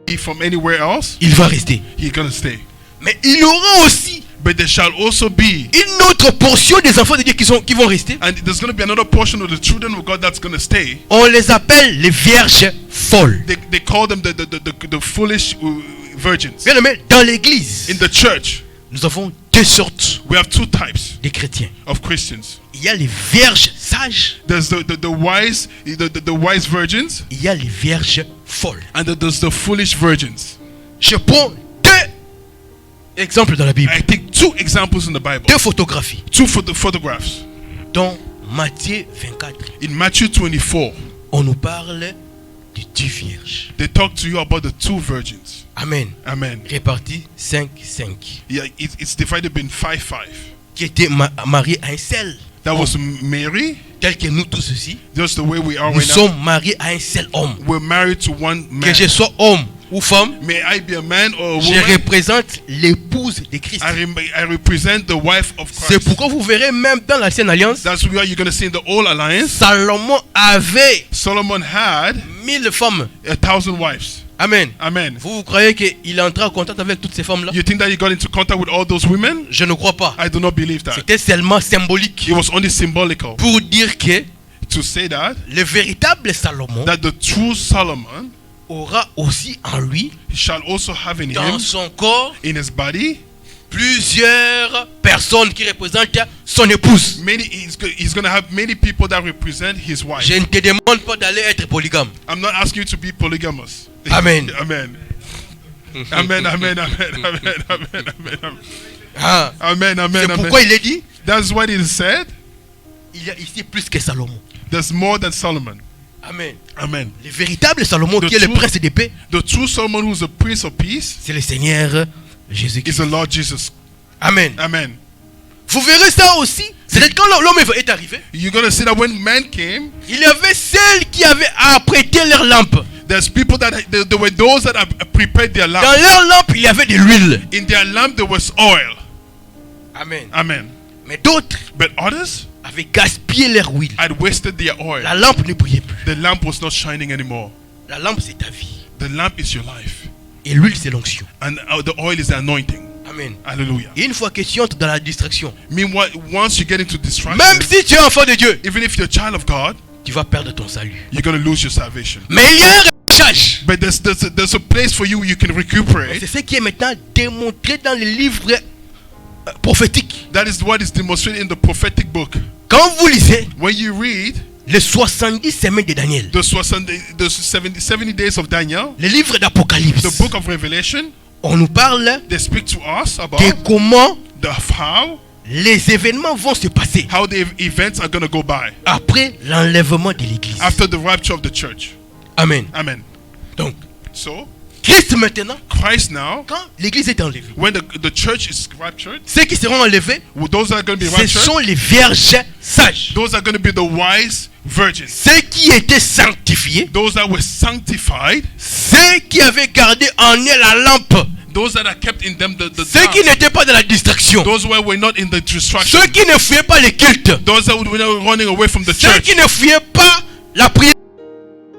be from anywhere else, il va rester. he's going to stay. Mais il y aura aussi But there shall also be, une autre portion des enfants de Dieu qui vont rester. and there's going to be another portion of the children of God that's going to stay. On les appelle les vierges folles. They call them the foolish virgins. Bien aimé, dans l'église, In the church, nous avons deux sortes we have two types de chrétiens. of Christians. Il y a les vierges sages, There's the wise, the wise virgins, il y a les vierges folles. and there's the foolish virgins. Je prends deux exemples dans la Bible, I take two examples in the Bible, deux photographies. two photographs. Dans Matthieu 24, In Matthew 24, on nous parle de 10 vierges. they talk to you about the two virgins. Amen. Amen. Répartis 5-5. Yeah, it's divided in 5. Qui étaient mariés à un seul. That was Mary. Tel que nous tous ici, Just the way we are nous right now. sommes mariés à un seul homme. We're married to one man. Que je sois homme ou femme, may I be a man or a je woman, représente l'épouse de Christ. I represent the wife of C'est Christ. pourquoi vous verrez même dans l'ancienne alliance, That's why you're going to see in the old alliance, Salomon avait Solomon had 1000 femmes. 1,000 wives. Amen. Amen. Vous croyez qu'il est entré en contact avec toutes ces femmes-là? You think that he got into contact with all those women? Je ne crois pas. I do not believe that. C'était seulement symbolique It was only symbolical pour dire que to say that le véritable Salomon the true Solomon aura aussi en lui, shall also have in dans him, son corps, in his body, plusieurs personnes qui représentent son épouse. he's going to have many people that represent his wife. Je ne te demande pas d'aller être polygame. I'm not asking you to be polygamous. Amen. Amen. Amen, amen, amen, amen, amen, amen. Ah. Amen, amen, C'est amen. pourquoi il est dit, That's what it is said. il y a ici plus que Salomon. There's more than Solomon. Amen. Amen. Le véritable Salomon The qui est le true- prince de paix, The true Solomon who is the Prince of Peace c'est le Seigneur is Jésus-Christ. the Lord Jesus. Amen. Amen. Vous verrez ça aussi. C'est quand l'homme est arrivé, You're going to see that when man came, il y avait celles qui avaient apprêté leur lampe. there's people that there were those that have prepared their Dans lamp. leur lampe, il y avait de l'huile. In their lamp there was oil. Amen. Amen. Mais d'autres But others avaient gaspillé leur huile. had wasted their oil. La lampe ne brillait plus. The lamp was not shining anymore. La lampe, c'est ta vie. The lamp is your life. Et l'huile, c'est l'onction. And the oil is the anointing. Amen. Hallelujah. Et une fois que tu entres dans la distraction, Meanwhile, once you get into distraction, même si tu es enfant de Dieu, even if you're a child of God, tu vas perdre ton salut. you're going to lose your salvation. Mais il y a un recherche. But there's a place for you where you can recuperate. C'est ce qui est maintenant démontré dans les livres prophétiques. That is what is demonstrated in the prophetic book. Quand vous lisez When you read les 70 semaines de Daniel, the 70 days of Daniel, le livre d'Apocalypse, the book of Revelation, on nous parle they speak to us about de comment how les événements vont se passer the events are going to go by après l'enlèvement de l'église. after the rapture of the church. Amen. Amen. Donc, So, Christ maintenant, Christ now, quand l'église est enlevée, when the church is raptured, ceux qui seront enlevés, those that are going to be ce raptured, sont les vierges sages. those are going to be the wise virgins. Ceux qui étaient sanctifiés, Those that were sanctified, ceux qui avaient gardé en eux la lampe, those that are kept in them the ceux qui n'étaient pas dans la distraction, those who were not in the distraction, ceux qui ne fuyaient pas les cultes, those that were not running away from the ceux church, qui ne fuyaient pas la prière,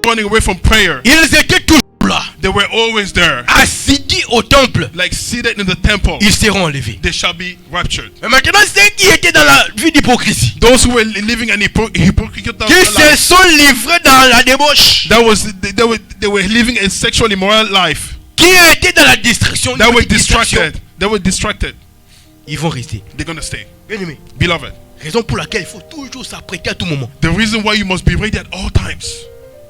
running away from prayer. ils étaient toujours là, They were always there, assidus au temple, like seated in the temple. ils seront enlevés. They shall be raptured. Mais maintenant, ceux qui étaient dans la vie d'hypocrisie, Those who were living an hypocritical qui se life, sont livrés dans la débauche, they were living a sexual immoral life. qui étaient dans la distraction, They were distracted. They were distracted. ils vont rester. They're gonna stay. Bien-aimé, Beloved, raison pour laquelle il faut toujours s'apprêter à tout moment. the reason why you must be ready at all times.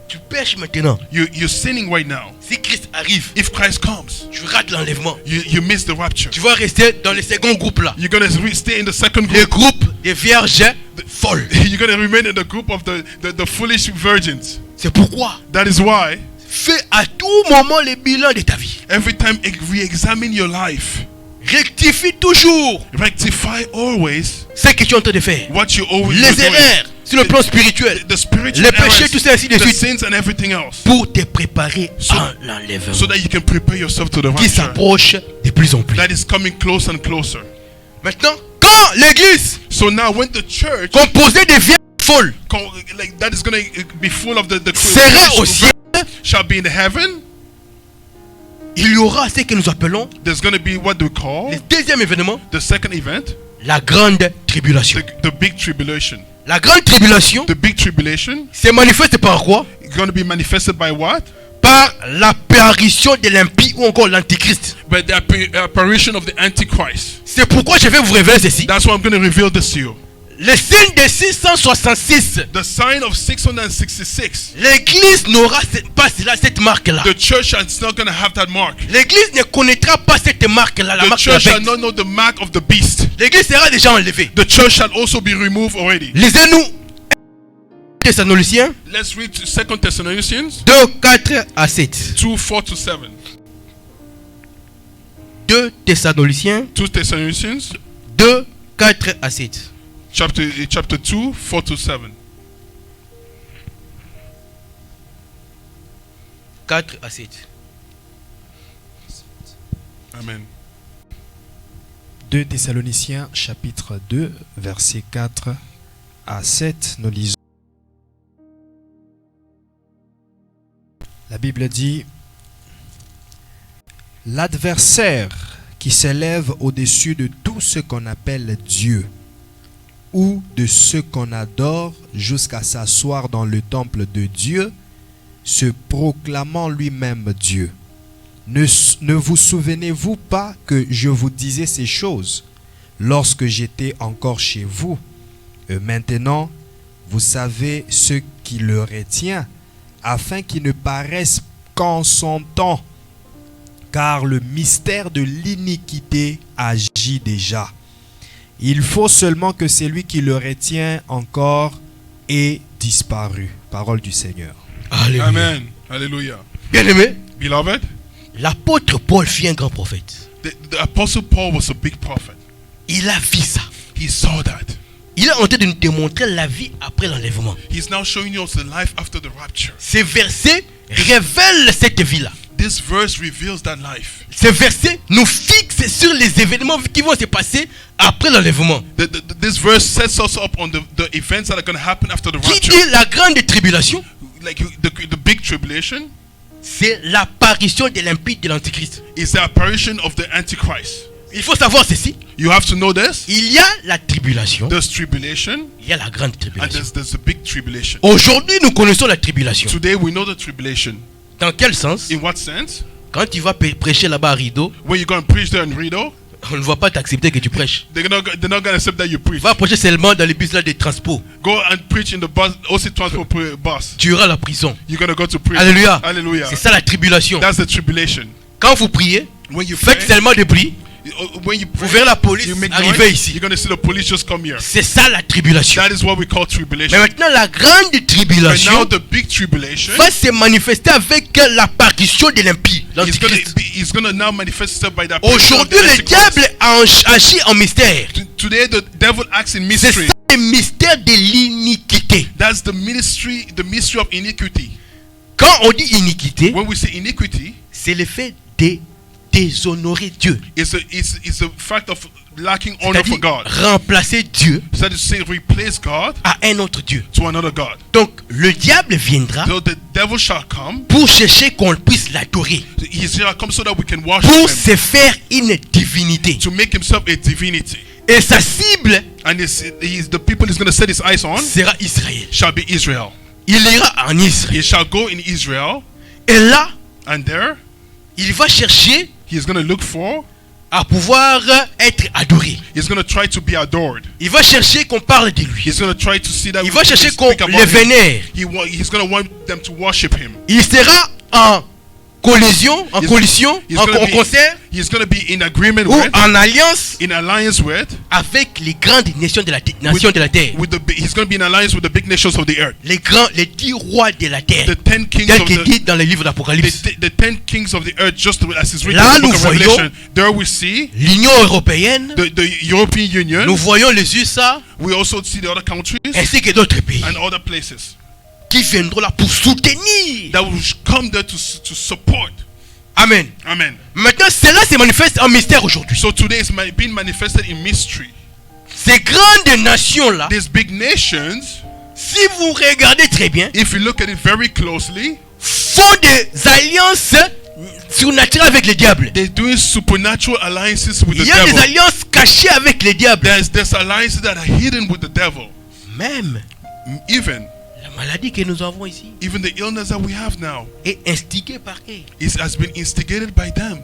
Tu pêches maintenant. You're sinning right now. Si Christ arrive, If Christ comes, tu rates l'enlèvement. you miss the rapture. Tu vas rester dans le second groupe là. You're gonna stay in the second Le group. groupe des vierges folles. You're gonna remain in the group of the foolish virgins. C'est pourquoi That is why fais à tout moment le bilan de ta vie. every time re-examine your life. Rectifie toujours Rectify always ce que tu es en train de faire. what you always Les were doing. erreurs sur le plan spirituel. The spiritual Les péchés, errors, tout ça, ainsi de the suite. sins and everything else, Pour te préparer So- à l'enlèvement so that you can prepare yourself to the qui rapture s'approche de plus en plus. that is coming closer and closer. Maintenant, quand l'église So now when the church composée de vierges folles like that is going to be full of the serait au ciel, shall be in heaven, il y aura ce que nous appelons there's going to be what we call le deuxième événement, the second event, la grande tribulation. the big tribulation. La grande tribulation The big tribulation se manifeste par quoi? is going to be manifested by what? Par l'apparition de l'impie ou encore l'antichrist. By the apparition of the Antichrist. C'est pourquoi je vais vous révéler ceci. That's why I'm going to reveal this to you. Le signe de 666. The sign of 666. L'église n'aura pas cette marque-là. The church is not going to have that mark. L'église ne connaîtra pas cette marque-là, la The marque de la church shall bête. not know the mark of the beast. L'église sera déjà enlevée. The church shall also be removed already. Lisez-nous Thessaloniciens Let's read 2 Thessalonians 2, 4 à 7. 2, 4 to 7. 2 Thessaloniciens 2 Thessalonians 2, 4 à 7. chapter 2, 4 to 7. 4 à 7. Amen. 2 Thessaloniciens chapitre 2 versets 4 à 7, nous lisons. La Bible dit: l'adversaire qui s'élève au-dessus de tout ce qu'on appelle Dieu ou de ce qu'on adore jusqu'à s'asseoir dans le temple de Dieu, se proclamant lui-même Dieu. Ne vous souvenez-vous pas que je vous disais ces choses lorsque j'étais encore chez vous? Maintenant, vous savez ce qui le retient, afin qu'il ne paraisse qu'en son temps, car le mystère de l'iniquité agit déjà. Il faut seulement que celui qui le retient encore ait disparu. Parole du Seigneur. Alléluia. Amen. Hallelujah. Bien-aimé, Beloved, l'apôtre Paul fut un grand prophète. the Apostle Paul was a big prophet. Il a vu ça. He saw that. Il est en train de nous démontrer la vie après l'enlèvement. He's now showing you the life after the rapture. Ces versets révèlent cette vie-là. This verse reveals that life. Ces versets nous fixent sur les événements qui vont se passer après l'enlèvement. This verse sets us up on the events that are going to happen after the Qui rapture. dit la grande tribulation? Like the big tribulation C'est l'apparition de l'impie de l'Antichrist. is the apparition of the Antichrist. Il faut savoir ceci. You have to know this. Il y a la tribulation, There's tribulation il y a la grande and tribulation. there's the big tribulation. Aujourd'hui, nous connaissons la tribulation. Today we know the tribulation. Dans quel sens? In what sense? Quand tu vas prêcher là-bas à Rideau, When you go and preach there in Rideau, on ne va pas t'accepter que tu prêches. they're not going to accept that you preach. Va prêcher seulement dans les bus là des transports. Go and preach in the bus, OC transport bus. Tu iras à la prison. You're going to go to prison. Alléluia. Hallelujah. C'est ça la tribulation. That's the tribulation. Quand vous priez, When you faites pray, seulement des bruits. when you Vous pray, verrez la police you make arriver noise, ici. you're going to see the police just come here. C'est ça la tribulation. That is what we call Mais tribulation. maintenant, la grande But tribulation now the big tribulation va se manifester avec l'apparition de l'impie, l'Antichrist. is going to now manifest itself by the apparition of the Aujourd'hui, le Antichrist. diable agit en mystère. Today the devil acts in C'est mystery. ça le mystère de l'iniquité. That's the mystery of iniquity. Quand on dit iniquité, When we say iniquity, c'est le fait de déshonorer Dieu. it's a fact of lacking honor for C'est-à-dire God. remplacer Dieu So that is to say replace God à un autre Dieu. to another God. Donc, le diable viendra So the devil shall come. pour chercher qu'on puisse l'adorer, He shall come so that we can worship pour him, se faire une divinité. to make himself a divinity. Et sa cible And the people he's going to set his eyes on sera Israël. shall be Israel. Il ira en Israël. He shall go in Israel, Et là, and there il va chercher he's going to look for, à pouvoir être adoré. he's going to try to be adored. Il va chercher qu'on parle de lui. He's going to try to see that Il we va chercher qu'on speak about le him. vénère. He's going to want them to worship him. Il sera en collision, en collision, He's en gonna be- concert He's going to be in agreement ou with, en alliance in alliance with, avec les grandes nations de la terre. he's going to be in alliance with the big nations of the earth. Les 10 rois de la terre. The 10 kings Tel of qu'il dit dans le livre d'Apocalypse. the 10 kings of the earth, just as is written Là, in the book nous of voyons Revelation. There we see L'Union européenne, the European Union. nous voyons les USA We also see the other countries ainsi que d'autres pays and other places qui viendront là pour soutenir. that will come there to support. Amen. Amen. Maintenant, cela se manifeste en mystère aujourd'hui. So today it's being manifested in mystery. Ces grandes nations-là, These big nations, si vous regardez très bien, if you look at it very closely, font des alliances surnaturelles avec le diable. they're doing supernatural alliances with Il the y a des devil. alliances cachées avec le diable. There's alliances that are hidden with the devil. Même Even la maladie que nous avons ici the illness that we have now est instiguée par eux. has been instigated by them.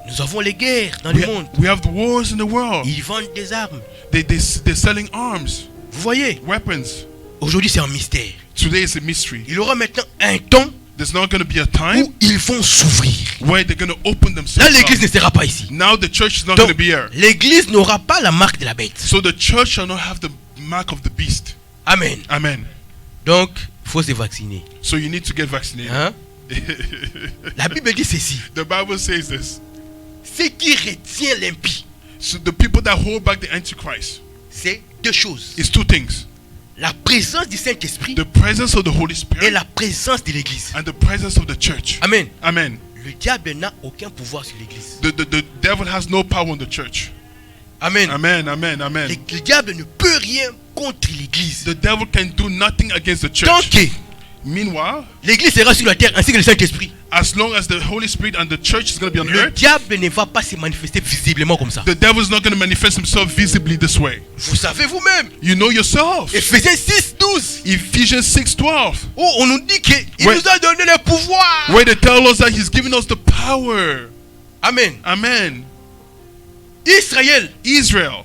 Nous avons les guerres dans le monde. We have the wars in the world. Ils vendent des armes. They're selling arms, Vous voyez, weapons. aujourd'hui c'est un mystère. Today is a mystery. Il y aura maintenant un temps There's not going to be a time où ils vont s'ouvrir. where they're going to open Là, themselves l'église ne up. sera pas ici. Now the church is not going Donc, to be here. l'église n'aura pas la marque de la bête. So the church shall not have the mark of the beast. Amen. Amen. Donc, il faut se vacciner. So you need to get vaccinated. Hein? La Bible dit ceci. The Bible says this. Ce qui retient l'impie, So the people that hold back the Antichrist, c'est deux choses. is two things. La présence du Saint-Esprit The presence of the Holy et Spirit la présence de l'église. and the presence of the church. Amen. Amen. Le diable n'a aucun pouvoir sur l'église. The devil has no power on the church. Amen. Amen, amen, amen. Le diable ne peut rien contre l'église. The devil can do nothing against the Tant church. que Meanwhile, l'église sera sur la terre ainsi que le Saint-Esprit, as long as the Holy Spirit and the church is going to be on le earth, diable ne va pas se manifester visiblement comme ça. the devil is not going to manifest himself visibly this way. Vous savez vous-même. You know yourself. Éphésiens 6, 12. Ephesians 6:12, Où on nous dit qu'il Ouais. nous a donné le pouvoir. where they tell us that he's given us the power. Amen. Amen. Israël Israel.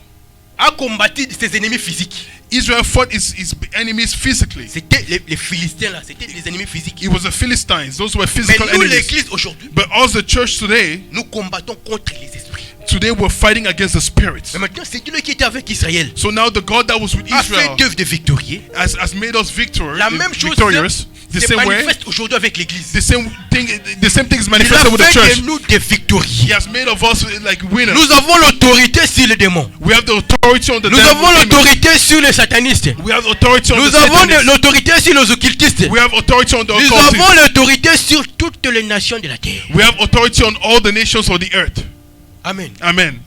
a combattu ses ennemis physiques. Israel fought his enemies physically. C'était les Philistins là, c'était les ennemis physiques. It was the Philistines. Those were Mais physical nous enemies. l'église aujourd'hui, But us, the church today, nous combattons contre les esprits. today we're fighting against the spirits. Mais maintenant c'est Dieu qui était avec Israël. So now the God that was with A fait Israel d'œuvre de victorieux. has made us La même chose victorious. The se same way, manifeste aujourd'hui avec l'église. the same thing is Il manifested a with the fait church. de nous des He victorieux. has made of us like winners. Nous avons l'autorité sur les démons. We have the authority on the Nous devil. avons l'autorité sur les satanistes. We have authority on Nous the avons Satanists. l'autorité sur les occultistes. We have authority on the Nous occultists. avons l'autorité sur toutes les nations de la terre. We have authority on all the nations of the earth. Amen. Amen.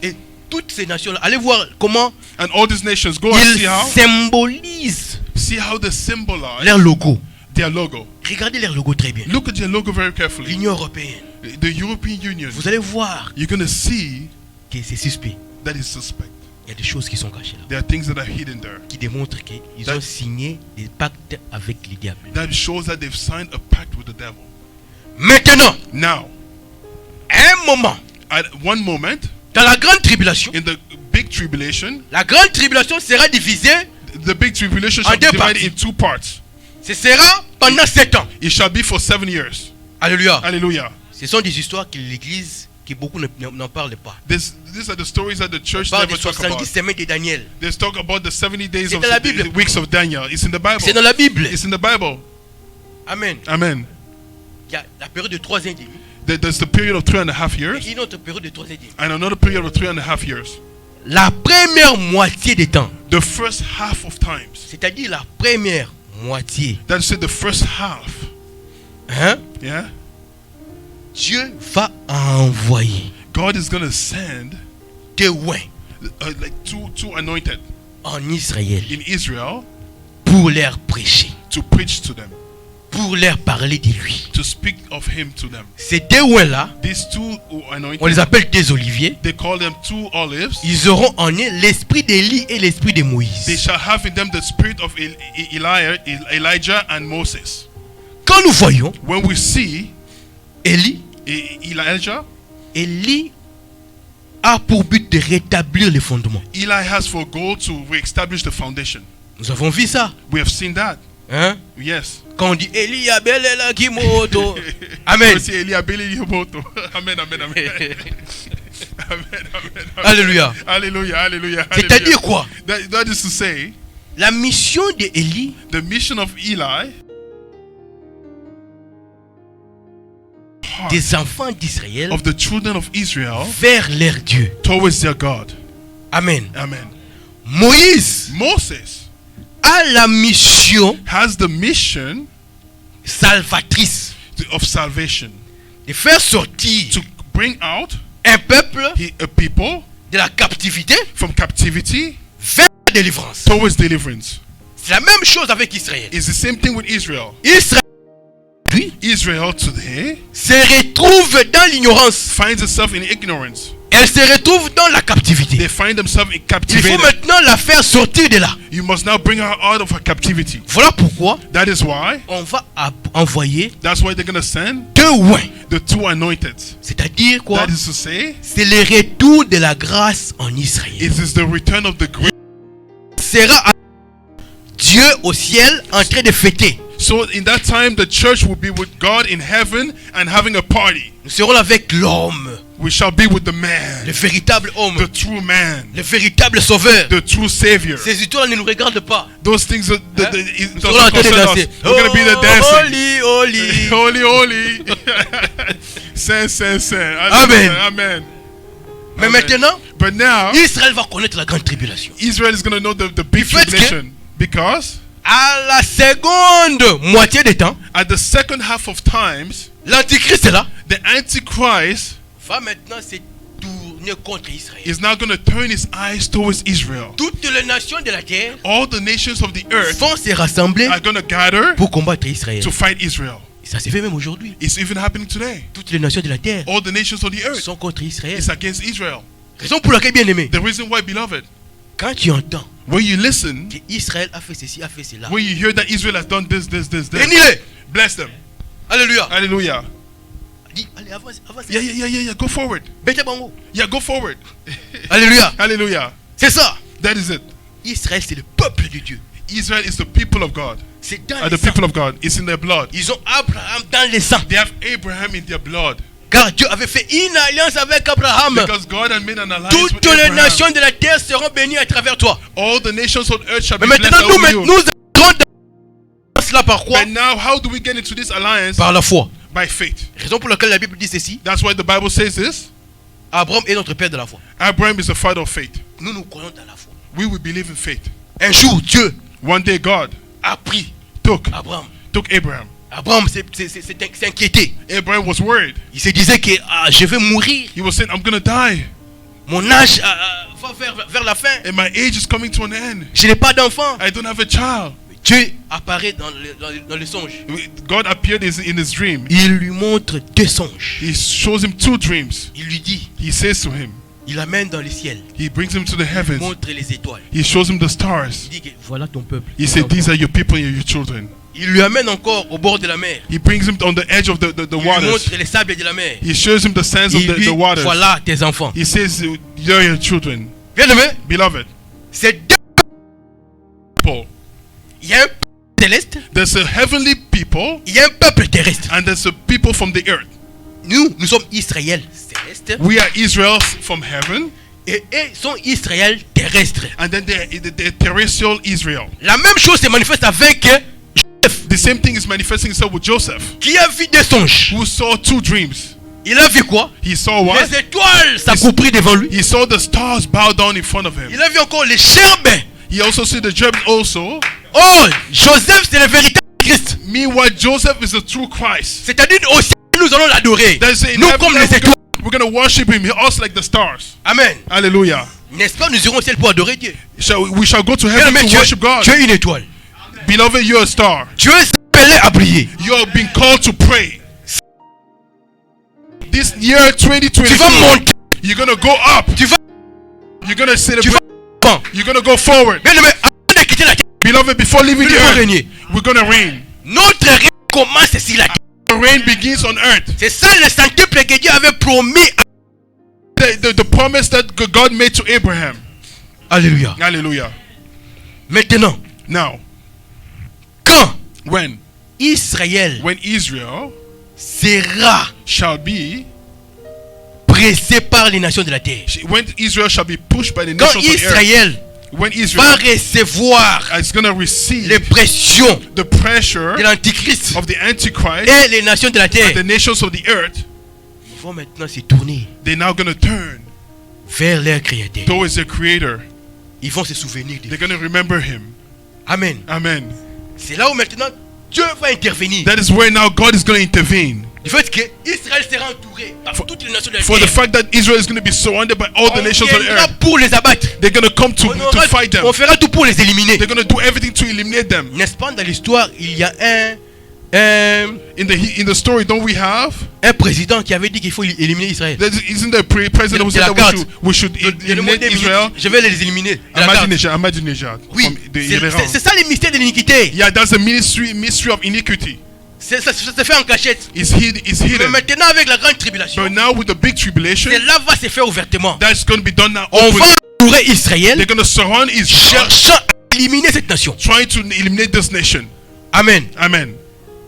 Et toutes ces nations-là, allez voir comment And all these nations, go and ils see how. symbolisent See how they symbolize leur logo. their logo. Regardez leur logo très bien. Look at their logo very carefully. L'Union européenne. The European Union. Vous allez voir You're going to see que c'est suspect. that is suspect. Il y a des choses qui sont cachées là, There are things that are hidden there. qui démontrent qu'ils ont signé des pactes avec les diables. That shows that they've signed a pact with the devil. Maintenant, Now, à un moment, at one moment, dans la grande tribulation, in the big tribulation, la grande tribulation sera divisée. the big tribulation En shall be deux divided parties. in two parts. Ce sera pendant 7 ans. It shall be for 7 years. Alléluia. Hallelujah. Ce sont des histoires que l'église, que beaucoup n'en parlent pas. These are the stories that the On church parle never des talk 70 about. semaines de Daniel. They talk about the 70 days C'est of dans la Bible. the weeks of Daniel. It's in the C'est dans Bible. la Bible. It's in the Bible. Amen. Amen. Il y a la période de 3 ans et demi. There's the period of 3.5 years Et une autre période de 3 ans et demi. and another period of 3.5 years. La première moitié des temps, The first half of times. c'est-à-dire la première moitié, That's it, the first half. hein, Yeah? Dieu va envoyer God is going to send témoins like two anointed en Israël in Israel pour leur prêcher, to preach to them, pour leur parler de lui. to speak of him to them. Ces témoins-là, These two who are on anointed, les appelle des oliviers. they call them two olives. Ils auront en eux l'esprit d'Élie et l'esprit de They Moïse. shall have in them the spirit of Elijah and Moses. Quand nous voyons When we see Élie, Elijah, Élie a pour but de rétablir les fondements. Eli has for goal to reestablish the foundation. Nous avons vu ça. We have seen that. Hein? Yes. Quand on dit Élie abelela kimoto. Amen. We see Eli Abeli Yoboto. Amen, amen, amen. Amen, amen, amen. Alléluia. Hallelujah, hallelujah. C'est-à-dire quoi? That is to say, La mission d'Élie the mission of Eli, des enfants d'Israël of the children of Israel, vers leur Dieu. towards their God. Amen. Amen. Moïse Moses a la mission has the mission salvatrice of salvation, de faire sortir to bring out un peuple a people de la captivité from captivity vers la délivrance. towards deliverance. C'est la même chose avec Israël. It's the same thing with Israel. Israël, lui, Israel today se retrouve dans l'ignorance. finds itself in ignorance. Elle se retrouve dans la captivité. They find themselves Il faut captivated. maintenant la faire sortir de là. You must now bring her out of her captivity. Voilà pourquoi That is why. on va envoyer That's why they're gonna send témoins. the two anointed. C'est-à-dire quoi? That is to say, C'est le retour de la grâce en Israël. it is the return of the grace. Sera Dieu au ciel en train de fêter. So in that time, the church will be with God in heaven and having a party. Nous serons là avec l'homme, We shall be with the le man, véritable homme, the true man, le véritable sauveur. the true savior. Ces histoires ne nous regardent pas. Those things that Nous it serons là en doesn't train de concern danser. us. We're gonna be the dancing. Holy, holy. Holy, holy. Saint. Amen. Amen. Mais Amen. maintenant, But now, Israël va connaître la grande tribulation. Israel is going to know the big Du fait que- tribulation. Because À la seconde moitié des temps, at the second half of times, l'antichrist est là. The Antichrist va maintenant se tourner contre Israël. is now going to turn his eyes towards Israel. Toutes les nations de la terre All the nations of the earth vont se rassembler are going to gather pour combattre Israël. to fight Israel. Ça se fait même aujourd'hui. It's even happening today. Toutes les nations de la terre All the nations of the earth sont contre Israël. is against Israel. Raison pour laquelle, bien aimé, The reason why, beloved, quand tu entends when you listen, que Israël a fait ceci, a fait cela, when you hear that Israel has done this, bénis-les. bless them. Alléluia. Hallelujah. Dis, allez, avance, avance. Yeah. Go forward. Bête bango. Yeah, go forward. Alléluia. Hallelujah. C'est ça. That is it. Israël, c'est le peuple de Dieu. Israel is the people of God. C'est dans Are le the sang. people of God. It's in their blood. Ils ont Abraham dans le sang. They have Abraham in their blood. Car Dieu avait fait une alliance avec Abraham. Because God had made an alliance with Toutes les Abraham. nations de la terre seront bénies à travers toi. All the nations on earth shall be Mais blessed maintenant, over you. nous entrons dans cela par quoi? But now, how do we get into this alliance? Par la foi. By faith. Raison pour laquelle la Bible dit ceci. That's why the Bible says this. Abraham est notre père de la foi. Abraham is the father of faith. Nous nous croyons dans la foi. We will believe in faith. Un jour, Dieu One day God a pris took Abraham. Abraham. Abraham s'est inquiété. Abraham was worried. Il se disait que je vais mourir. He was saying, I'm going to die. Mon âge va vers la fin. And my age is coming to an end. Je n'ai pas d'enfant. I don't have a child. Dieu apparaît dans le songe. God appeared in his dream. Il lui montre deux songes. He shows him two dreams. Il lui dit, He says to him, il l'amène dans le ciel. he brings him to the Il heavens. montre les étoiles. He shows him the Il stars. dit que voilà ton peuple. He said, these are your people and your children. Il lui amène encore au bord de la mer. He brings him on the edge of the Il lui waters. montre les sables de la mer. He shows him the sands of Il lui the dit, waters. voilà tes enfants. He says, you're your children. Bien aimé, Beloved, c'est deux. people. Il y a un peuple céleste. There's a heavenly people Il y a un peuple terrestre. and there's a people from the earth. Nous sommes Israël céleste. We are Israel from heaven, Et eux sont Israël terrestre. and then they're terrestrial Israel. La même chose se manifeste avec Joseph, The same thing is manifesting itself with Joseph, qui a vu des songes. who saw two dreams. Il a vu quoi? He saw what? Les étoiles s'accroupir devant lui. He saw the stars bow down in front of him. Il a vu encore les chérubins. He also saw the cherubim also. Oh, Joseph, c'est le véritable Christ. Meanwhile, Joseph is the true Christ. C'est-à-dire au ciel, nous allons l'adorer. That's it. In Nous heaven, comme les étoiles. we're gonna worship him, us like the stars. Amen. Hallelujah. N'est-ce pas, nous irons au ciel pour adorer Dieu. We shall go to Bien heaven aimé, to worship God. tu es une étoile. Beloved, you're a star. Tu es appelé à briller. You're being called to pray. This year Tu vas 2022, monter. you're gonna go up. Tu vas. You're gonna Tu celebrate. vas. You're gonna go forward. Bien aimé, avant de quitter la terre, Beloved, before leaving nous the devons earth, régner. we're gonna reign. Notre règne commence sur la terre. The reign begins on earth. C'est ça le centuple que Dieu avait promis. The promise that God made to Abraham. Alléluia. Hallelujah. Maintenant, Now, quand when Israël Israel sera shall be, pressé par les nations de la terre, when Israel shall be pushed by the quand nations of the earth, Israël when va Israel recevoir is gonna receive les pressions the pressure de l'Antichrist of the Antichrist et les nations de la terre, and the nations of the earth, ils vont maintenant se tourner they're now gonna turn vers leur Créateur. towards their Creator. Ils vont se souvenir de They're lui. gonna remember Him. Amen. Amen. C'est là où maintenant Dieu va intervenir. That is where now God is gonna intervene. Du fait que Israël sera entouré par toutes les nations de la For the terre. fact that Israel is gonna be surrounded by all the On nations of the viendra earth, pour les abattre. they're gonna come to fight them. On fera tout pour les éliminer. They're gonna do everything to eliminate them. N'est-ce pas, dans l'histoire, il y a un In the story, don't we have? président qui avait dit qu'il faut éliminer Israël. Isn't there a president who De said la that carte. we should eliminate Israel? Je vais les éliminer. De la carte. Ahmadinejad. Oui, from the Iran. c'est ça le mystère de l'iniquité. Yeah, that's the mystery of iniquity. Ça se fait en cachette. It's Mais hidden. maintenant, avec la grande tribulation, But now with the big tribulation, cela va se faire ouvertement. that's going to be done now. On openly. va entourer Israël, They're going to surround Israel, cherchant à éliminer cette nation. trying to eliminate this nation. Amen. Amen.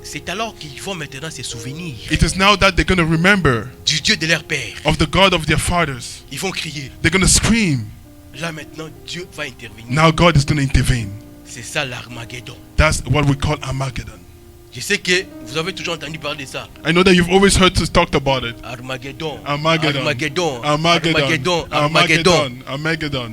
C'est alors qu'ils vont maintenant se souvenir It is now that they're going to remember du Dieu de leur père. of the God of their fathers. Ils vont crier. They're going to scream. Là maintenant, Dieu va intervenir. Now God is going to intervene. C'est ça l'Armageddon. That's what we call Armageddon. Je sais que vous avez toujours entendu parler de ça. I know that you've always heard us talk about it. Armageddon. Armageddon. Armageddon. Armageddon. Armageddon. Armageddon. Armageddon. Armageddon.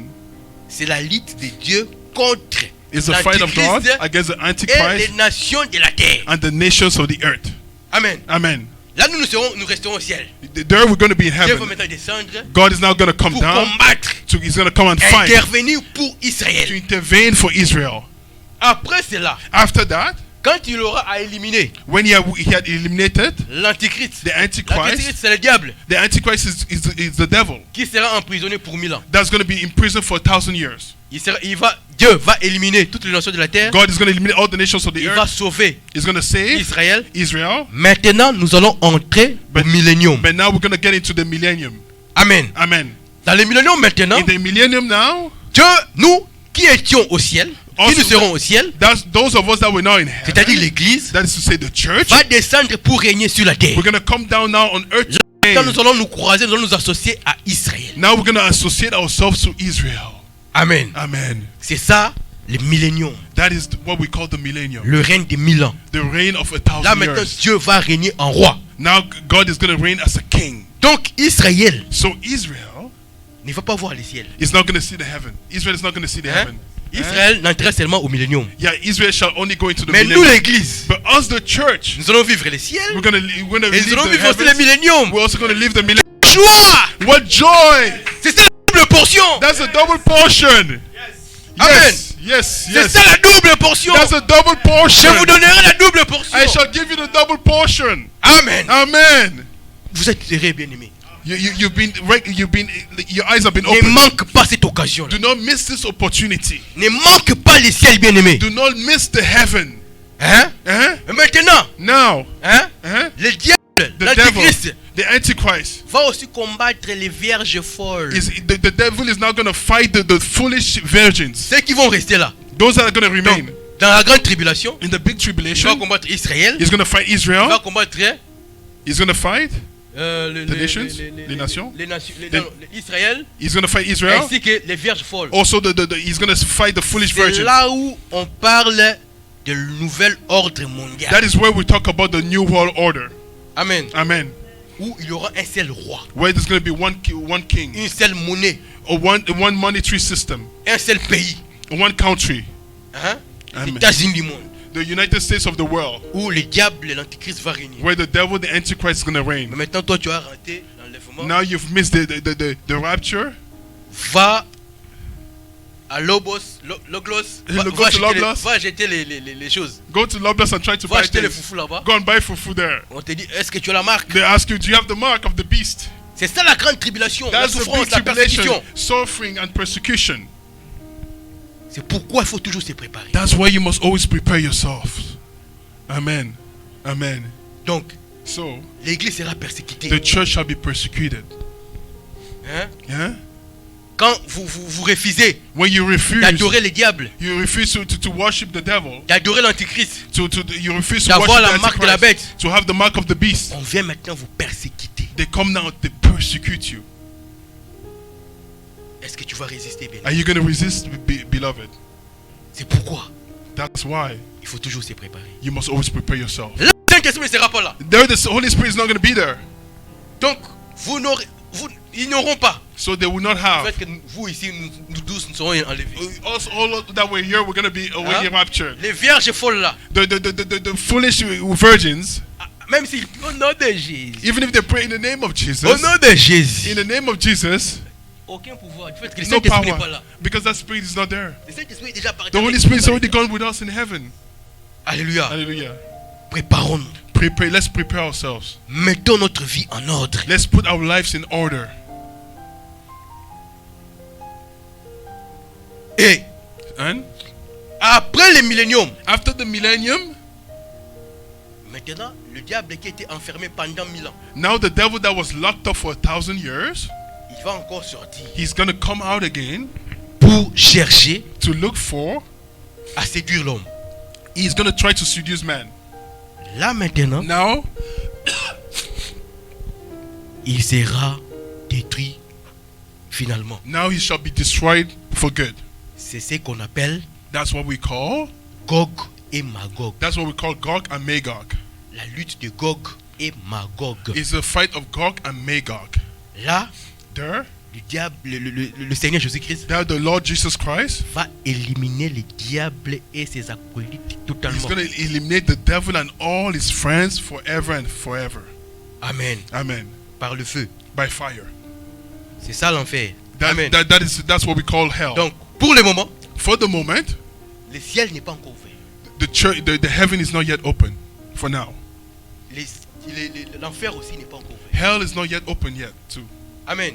C'est la lutte de Dieu contre It's the fight of God l'Antichrist against the et les Antichrist nations de la terre. and the nations of the earth. Amen. Amen. Là, nous resterons au ciel. There we're going to be in Dieu va heaven. maintenant descendre God is now going to come pour down. combattre, He's going to come and fight. intervenir pour To Israël. intervene for Israel. Après cela, After that, quand il aura à éliminer when he had eliminated l'antichrist, the Antichrist, l'antichrist c'est le diable the Antichrist is the devil. qui sera emprisonné pour 1000 ans. That's going to be in prison for 1,000 years. Dieu va éliminer toutes les nations de la terre. God is going to eliminate all the nations of the Il va earth. sauver He's going to save Israël. Israel. Maintenant, nous allons entrer au millénium. But now we're going to get into the millennium. Amen. Amen. Dans le millénium maintenant, In the millennium now, Dieu, nous qui étions au ciel, qui Also, nous serons au ciel, those of us that were now in c'est-à-dire heaven, l'église, that is to say the church, va descendre pour régner sur la terre. we're going to come down now on earth. Quand nous allons nous croiser, nous allons nous associer à Israël. Now we're going to associate ourselves to Israel. Amen. Amen. C'est ça le millénium, That is what we call the millennium. le règne des 1000 ans. The reign of Là 1,000 maintenant, years. Dieu va régner en roi. Now God is going to reign as a king. Donc Israël So Israel ne va pas voir le ciel. is not going to see the heaven. Israel is not going to see the Hein? heaven. Israël n'entrera seulement au millénium. Yeah, Israel shall only go into the Mais nous millennium. l'église, But us, the church, nous allons vivre le ciel. we're going to Et live nous allons the vivre aussi le heavens. millénium. We're also going to live the millennium. Joie! What joy! C'est ça la double portion. That's a double portion. Amen. Yes, C'est yes. ça la double portion. That's a double Je portion. vous donnerai la double portion. I shall give you the double portion. Amen. Amen. Vous êtes heureux, bien-aimés. Your eyes have been Ne opened. manque pas cette occasion. Do not miss this opportunity. Ne manque pas le ciel, bien-aimé. Do not miss the heaven. Hein? Huh? Et maintenant, Now, hein? huh? Le diable, The l'antichrist, devil, the Antichrist, va aussi combattre les vierges folles. the devil is now going to fight the foolish virgins. Ceux qui vont rester là. Those that are going to remain. Donc, dans la grande tribulation, In the big il va tribulation, combattre Israël. he's going to fight Il va Israel. combattre He's going to fight les nations? Les nations? Israël, He's going to fight Israel. ainsi que les vierges folles. Also, he's going to fight the foolish C'est virgins. là où on parle de nouvel ordre mondial. That is where we talk about the new world order. Amen. Amen. Où il y aura un seul roi, Where there's going to be one king, une seule monnaie, or one monetary system, un seul pays. one country, Hein? Les Amen. États-Unis du monde. the United States of the world, Où le diable et l'antichrist va régner. where the devil, the Antichrist, is going to Mais reign. maintenant, toi, tu as raté l'enlèvement. Now you've missed the rapture. Va à Logos, va, Go va to acheter, Logos. va acheter les choses. Go to Loblaws and try to Va buy acheter les things. foufous là-bas. Go and buy fufu there. On te dit, est-ce que tu as la marque? They ask you, do you have the mark of the beast? C'est ça la grande tribulation, la That's the souffrance, big la tribulation, persécution. suffering and persecution. C'est pourquoi il faut toujours se préparer. That's why you must always prepare yourself. Amen. Amen. Donc, So, l'église sera persécutée. the church shall be persecuted. Hein? Yeah? Quand vous refusez When you refuse, d'adorer le diable, you refuse to worship the devil, d'adorer l'antichrist, you refuse to d'avoir worship la the marque de la Antichrist, bête, to have the mark of the beast. on vient maintenant vous persécuter. They come now, they persecute you. Est-ce que tu vas résister, bien? Are you going to resist, beloved? C'est pourquoi That's why il faut toujours se préparer. you must always prepare yourself. Le Saint-Esprit ne sera pas là. There, the Holy Spirit is not going to be there. Donc, ils n'auront pas. So they will not Le have. fait que vous ici, nous tous, nous serons enlevés. Us all that were here, we're going to be away raptured. Les vierges folles là, The foolish virgins, même s'ils au nom de Jésus, even if they pray in the name of Jesus, au nom de Jésus, in the name of Jesus, aucun pouvoir. Du fait que le no Saint-Esprit n'est power, pas là. because that spirit is not there. Le Saint-Esprit est déjà parti. The Holy Spirit is already gone with us in heaven. Alléluia. Hallelujah. Préparons-nous. Let's prepare ourselves. Mettons notre vie en ordre. Let's put our lives in order. Et And après le millénium, after the millennium, maintenant, le diable qui était enfermé pendant 1000 ans, now the devil that was locked up for 1,000 years, il va encore sortir he's going to come out again pour chercher to look for, à séduire l'homme. he's going to try to seduce man. Là maintenant, Now, il sera détruit finalement. now he shall be destroyed for good. C'est ce qu'on appelle That's what we call, Gog et Magog. that's what we call Gog and Magog. La lutte de Gog et Magog. It's a fight of Gog and Magog. Là, There, le diable, le Seigneur Jésus-Christ there the Lord Jesus Christ, va éliminer le diable et ses acolytes he's totalement. going to eliminate the devil and all his friends forever and forever. Amen. Amen. Par le feu. By fire. C'est ça l'enfer. Amen. That's what we call hell. Donc, pour le moment, For the moment, le ciel n'est pas encore ouvert. the heaven is not yet open. For now. L'enfer aussi n'est pas encore ouvert. Hell is not yet open yet too. Amen.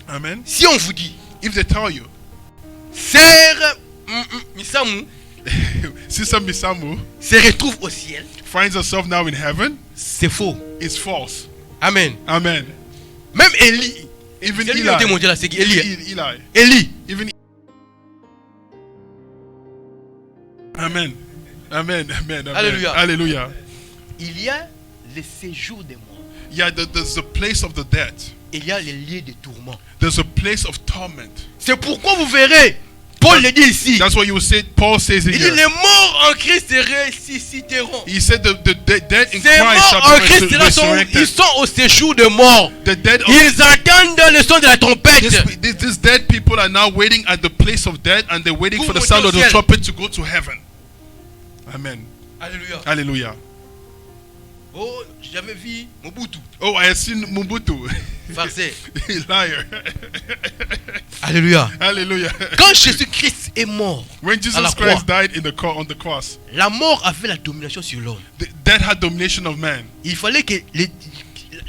Amen. Si on vous dit, If they tell you, Sœur Misamu Sister Misamu se retrouve au ciel, finds herself now in heaven, c'est faux. it's false. Amen. Amen. Même Élie, Even c'est lui qui a été Eli. mondial, c'est Élie. Eli. Élie. Even. Amen. Amen. Amen. Amen. Hallelujah. Hallelujah. Il y a le séjour des morts. Yeah, there's the place of the dead. Il y a les lieux de tourment. There's a place of torment. C'est pourquoi vous verrez, Paul le dit ici. That's what you say. Paul says it Il dit here. les morts en Christ se ressusciteront. He said the dead in Ces Christ morts shall en be Christ là resurrected. ils sont au séjour de mort. The dead of Ils attendent le son de la trompette. these dead people are now waiting at the place of death, and they're waiting for the sound of the trumpet to go to heaven. Amen. Alléluia. Hallelujah. Oh, j'avais vu Mobutu. Oh, I have seen Mobutu. Farceur. Liar. Alléluia. Hallelujah. Quand Jésus-Christ est mort, When à Jesus la Christ croix, died on the cross, la mort avait la domination sur l'homme. death had domination of man. Il fallait que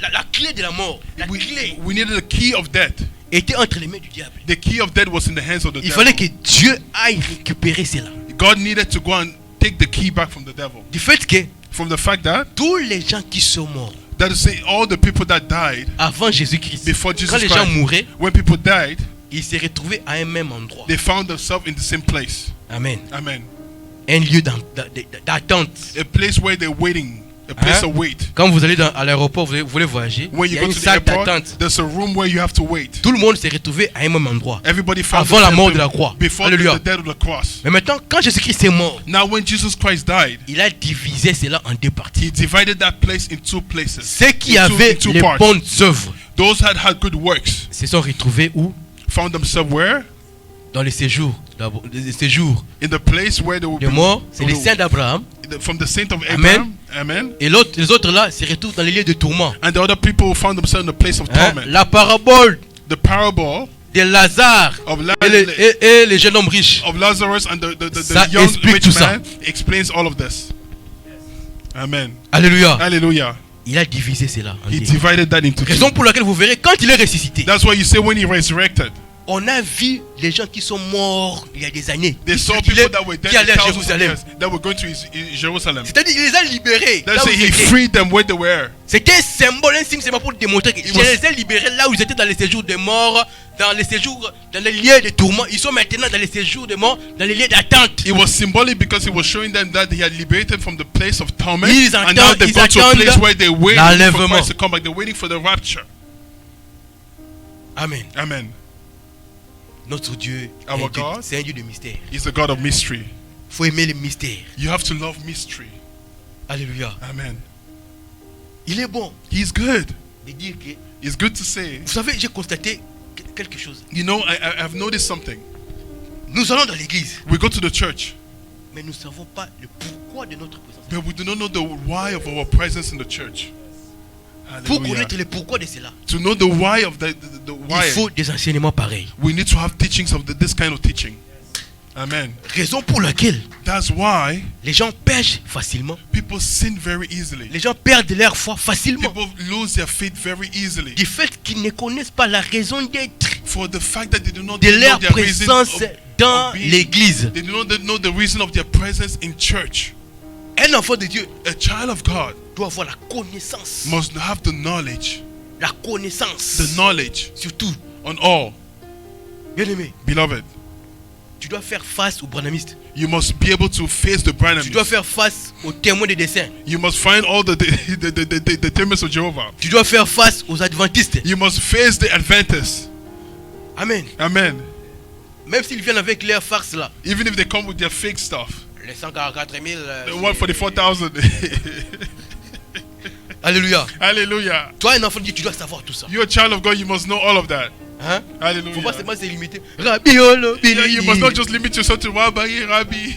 la clé de la mort, la clé We needed the key of death. était entre les mains du diable. The key of death was in the hands of the Il fallait que devil. Dieu aille récupérer cela. God needed to go and take the key back from the devil. Du fait que From the fact that, tous les gens qui sont morts that is say all the people that died avant Jésus-Christ, before Jesus quand les gens Christ, mouraient, when people died, ils se retrouvaient à un même endroit. they found themselves in the same place. Amen. Amen. Un lieu d'attente. A place where they're waiting. A place of wait. Quand vous allez à l'aéroport, vous voulez voyager, When il y you a go une to the salle airport, d'attente. there's a room where you have to wait. Tout le monde s'est retrouvé à un même endroit. Everybody found Avant la themselves mort de la croix. before Alléluia. the death of the cross. Mais maintenant, quand Jésus-Christ est mort, Now when Jesus Christ died, il a divisé cela en deux parties. he divided that place in two places. Ceux qui In avaient two les parts. bonnes œuvres Those that had good works se sont retrouvés où? found themselves where? Dans les séjours. Les séjours In the place where they will des morts, c'est les saints d'Abraham. from the saint of Amen. Abraham. Amen. Et les autres là se retrouvent dans les lieux de tourment. And the other people found themselves in the place of Hein? torment. La parabole The parable de Lazare of, et les jeunes hommes riches. of Lazarus and the Ça young explique rich tout ça. man explains all of this. Amen. Alléluia. Hallelujah. Il a divisé cela en He deux. divided that into Raison two. pour laquelle vous verrez quand il est ressuscité. That's why you say when he resurrected, On a vu les gens qui sont morts il y a des années. they qui saw circulaient, people that were dead qui allaient à thousands of Jérusalem. years that were going to Jerusalem. C'est-à-dire il les a libérés. That's là où say ils he étaient. freed them where they were. C'était un symbole, un signe seulement pour démontrer que It je was- les ai libérés là où ils étaient dans les séjours des morts, dans les séjours, dans les lieux de tourment. Ils sont maintenant dans les séjours des morts, dans les lieux d'attente. It was symbolic because he was showing them that he had liberated from the place of torment, Ils and now they ils go to a place attendent where they're waiting for l'enlèvement. Christ to come back. They're waiting for the rapture. Amen. Amen. Notre Dieu, Our est un Dieu- God. c'est un Dieu de mystère. He's the God of mystery. Il faut aimer le mystère. You have to love mystery. Alléluia. Amen. Il est bon He's good. de dire que, It's good to say. vous savez, j'ai constaté quelque chose. You know, I've noticed something. Nous allons dans l'église, We go to the church, mais nous ne savons pas le pourquoi de notre présence. but we do not know the why of our presence in the church. Pour Hallelujah. connaître le pourquoi de cela, To know the why of the il why, faut des enseignements pareils. we need to have teachings of this kind of teaching. Amen. Raison pour laquelle That's why les gens pêchent facilement. people sin very easily. Les gens perdent leur foi facilement. People lose their faith very easily Du fait qu'ils ne connaissent pas la raison d'être for the fact that they do not de know leur their reason présence of dans being. l'église. They do not know the reason of their presence in church. Un enfant de Dieu A child of God doit avoir la connaissance. must have the knowledge, La connaissance. the knowledge Surtout, on all. bien aimé, Beloved, tu dois faire face aux branhamistes. you must be able to face the Branham. Tu dois faire face aux témoins de dessein. You must find all the Temets of Jehovah. Tu dois faire face aux adventistes. You must face the Adventists. Amen. Amen. Même s'ils viennent avec leur farce là. Even if they come with their fake stuff. Les 144 000. The 144,000. Alléluia. Hallelujah. Toi, un enfant de Dieu, tu dois savoir tout ça. You're a child of God, you must know all of that. Hein? Faut pas Hallelujah. seulement se limiter. Rabbi Olo, Yeah, you must not just limit yourself to Rabbi, Rabbi,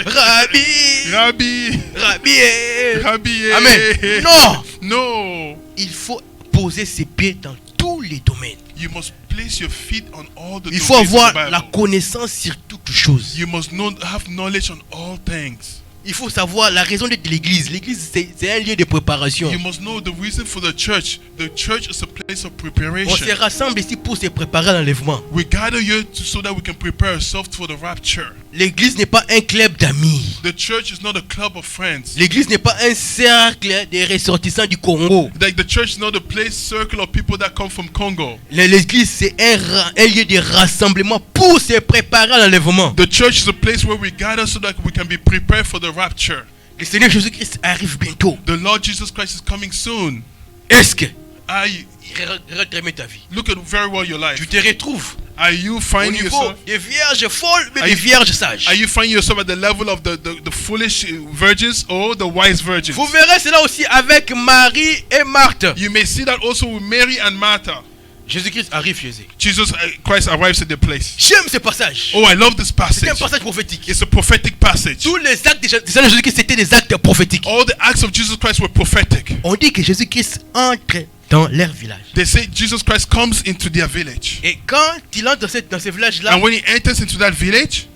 Rabbi. Rabbi, Rabbi. Rabbi. Amen. Non. No. il faut poser ses pieds dans tous les domaines. You must place your feet on all the Il faut domains of avoir the la Bible. connaissance sur toutes choses. You must have knowledge on all things. Il faut savoir la raison d'être de l'église. L'église, c'est un lieu de préparation. You must know the reason for the church. The church is a place of On preparation. se rassemble ici pour se préparer à l'enlèvement. We gather here so that we can prepare ourselves for the rapture. L'église n'est pas un club d'amis. The church is not a club of friends. L'église n'est pas un cercle des ressortissants du Congo. Like the church is not a place circle of people that come from Congo. L'église, c'est un lieu de rassemblement pour se préparer à l'enlèvement. The church is a place where we gather so that we can be prepared for the rapture. Le Seigneur Jésus-Christ arrive bientôt. The Lord Jesus Christ is coming soon. Est-ce que I regarde très bien ta vie. look at very well your life. Tu te retrouves Are you au finding niveau yourself? des vierges folles, mais Are des you- vierges sages. Are you finding yourself at the level of the foolish virgins or the wise virgins? Vous verrez cela aussi avec Marie et Marthe. You may see that also with Mary and Martha. Jésus-Christ arrive chez eux. Jesus Christ arrives at the place. J'aime ce passage. Oh, I love this C'est passage. un passage prophétique. It's a prophetic passage. Tous les actes des Seigneur Jésus-Christ, c'était des actes prophétiques. All the acts of Jesus Christ were prophetic. On dit que Jésus-Christ entre dans leur village. They say Jesus Christ comes into their village. Et quand il entre dans ce village-là, And when he enters into that village,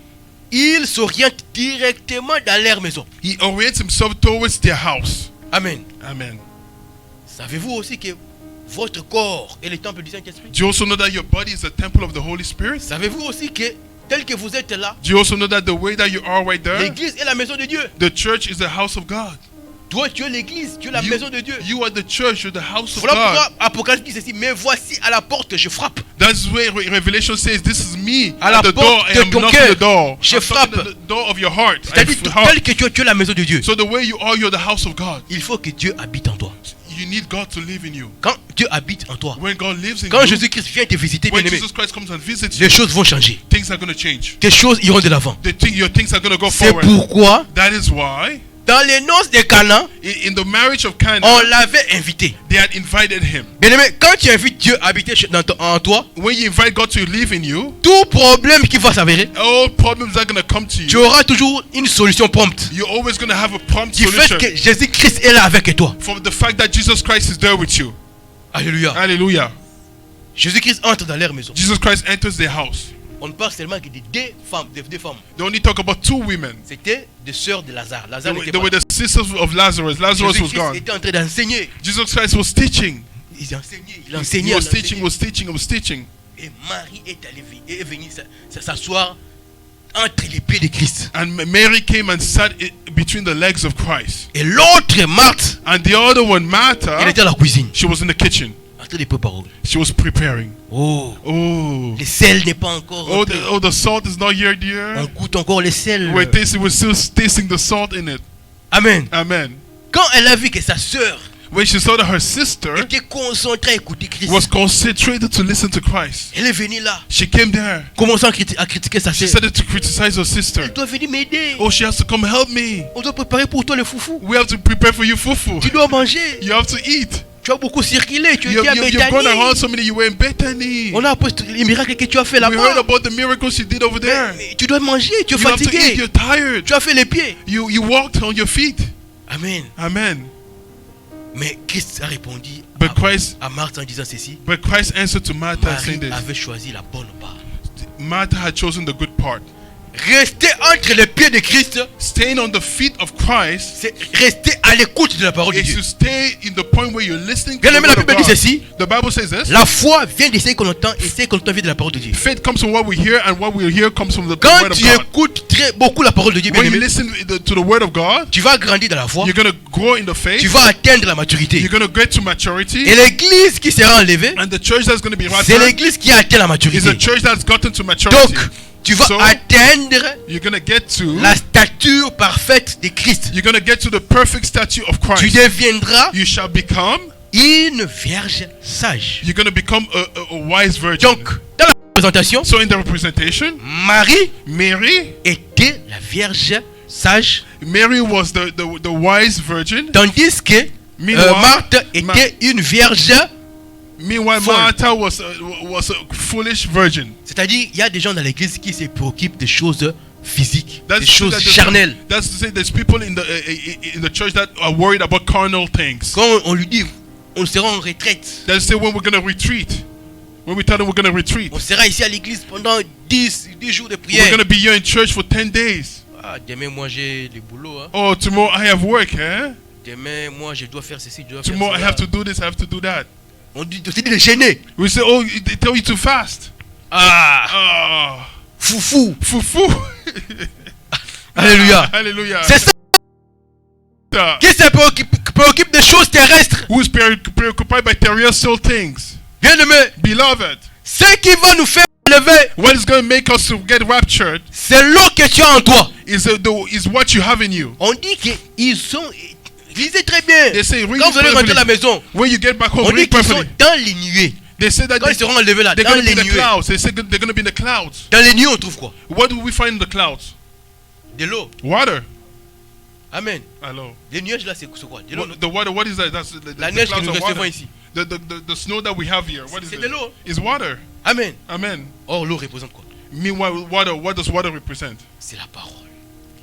il s'oriente directement dans leur maison. he orients himself towards their house. Amen. Amen. Savez-vous aussi que votre corps est le temple du Saint-Esprit? Do you also know that your body is a temple of the Holy Spirit? Savez-vous aussi que tel que vous êtes là, Do you also know that the way that you are right there, l'église est la maison de Dieu. the church is the house of God? Toi, tu es l'église, tu es la maison de Dieu. You are the church, you're the house of Voilà God. pourquoi Apocalypse dit ceci. Mais voici à la porte, je frappe. That's where Revelation says, this is me À la at the door. porte I de am ton knocking cœur. the door. Je I'm frappe. knocking the door of your heart. C'est-à-dire, tel que tu es la maison de Dieu. So the way you are, you're the house of God. Il faut que Dieu habite en toi. You need God to live in you. Quand Dieu habite en toi, When God lives in quand you, Jésus-Christ vient te visiter, when bien-aimé, Jesus Christ comes and visits les you, choses vont changer. things are going to change. Tes choses iront de l'avant. Your things are going to go C'est forward. pourquoi, That is why dans les noces de Cana, in the marriage of Cana, on l'avait invité. they had invited him. Bien-aimé, quand tu invites Dieu à habiter en toi, When you invite God to live in you, tout problème qui va s'avérer, all problems are going to come to tu you. auras toujours une solution prompte. You're always going to have a prompt Du fait solution que Jésus-Christ est là avec toi. from the fact that Jesus Christ is there with you. Alléluia. Hallelujah. Jésus-Christ entre dans leur maison. Jesus Christ enters their house. On ne parle seulement que de deux femmes. They only talk about two women. C'était des sœurs de Lazare. They Lazare were, n'était they pas were the sisters of Lazarus. Lazarus was Jésus-Christ gone. était en train d'enseigner. Jesus Christ was teaching. Il enseignait. Il He enseignait. was il teaching, enseignait. was teaching, was teaching. Et Marie est venue s'asseoir entre les pieds de Christ. And Mary came and sat between the legs of Christ. Et l'autre, Marthe, And the other one, elle Martha, était à la cuisine. she was in the kitchen. En train de préparer. She was preparing. Oh, Oh, le sel n'est pas encore rentré. the salt is not here, On dear. goûte encore le sel. We're still tasting the salt in it. Amen. Amen. Quand elle a vu que sa sœur When she saw that her sister était concentrée à écouter Christ, was concentrated to listen to Christ, elle est venue là, she came there. commençant à critiquer sa She sœur. started to criticize her sister. Elle doit venir m'aider. Oh, she has to come help me. On doit préparer pour toi le foufou. We have to prepare for you, fufu. Tu dois manger. You have to eat. Tu as beaucoup circulé. Tu You've étais à gone around Bethanie. so many. You were in Bethany. On a appris les miracles que tu as fait We heard là-bas. about the miracles you did over there. Mais tu dois manger. Tu es You have to eat. fatigué. You're tired. Tu as fait les pieds. You walked on your feet. Amen. Amen. Mais Christ a répondu But Christ, à Marthe en disant ceci. but Christ answered to Martha Marie saying this. avait choisi la bonne part. Martha had chosen the good part. Rester entre les pieds de Christ, Staying on the feet of Christ c'est rester à l'écoute de la parole de is Dieu. to stay in the point where you're listening to Bien the aimé, la word of Bible dit God. ceci. The Bible says this. La foi vient de ce qu'on entend et ce qu'on entend vient de la parole de Dieu. Faith comes from what we hear, and what we hear comes from the Quand word of tu God. écoutes beaucoup la parole de Dieu, bien When you aimé, listen to the word of God, tu vas grandir dans la foi, you're going to grow in the faith. tu vas atteindre la maturité. You're going to get to maturity. Et l'église qui sera enlevée, And the church that's going to be c'est raptured l'église qui a atteint la is maturité. a church that's gotten to maturity. Donc, tu vas So, atteindre you're going to get to la stature parfaite de Christ. you're going to get to the perfect statue of Tu Christ. deviendras You shall become une vierge sage. you're going to become a wise virgin. Donc, dans la présentation, So in the representation, Marie Mary était la vierge sage, was the wise virgin. tandis que Meanwhile, Marthe était une vierge. Meanwhile, Folle. Martha was a foolish virgin. C'est-à-dire, il y a des gens dans l'église qui se préoccupent des choses physiques, des true choses that charnelles. That's to say, there's people in the church that are worried about carnal things. Quand on lui dit, on sera en retraite. They say when we're going to retreat. When we tell them we're going to retreat. On sera ici à l'église pendant 10 jours de prière. We're going to be here in church for 10 days. Ah, demain, moi, j'ai le boulot. Hein. Oh, tomorrow I have work, eh? Demain, moi, je dois faire ceci, je dois Tomorrow faire I cela. have to do this, I have to do that. On dit de gêner. We say, oh, they tell you to fast. Ah, Oh, foufou. fufu. Alléluia. Hallelujah. C'est ça qui se préoccupe des choses terrestres. Who is preoccupied by terrestrial things? Bien-aimé, Beloved, ce qui va nous faire lever, what is going to make us to get raptured c'est l'eau que tu as en toi. is what you have in you. On dit qu'ils sont... Lisez très bien. They say, read Quand it vous allez rentrer à la perfectly. maison, When you get back home, on dit read qu'ils sont perfectly. dans les nuées. They say that Quand ils seront enlevés là, they're dans going to les be in the nuées. clouds. They say they're going to be in the clouds. Dans les nuées, on trouve quoi? What do we find in the clouds? De l'eau. Water. Amen. Hello. Les nuages là, c'est quoi? De l'eau. The water, what is that? That's the La neige que clouds nous are recevons water. ici. The snow that we have here. What is C'est it? de l'eau. It's water. Amen. Amen. Or, l'eau représente quoi? Meanwhile, water, what does water represent? C'est la parole.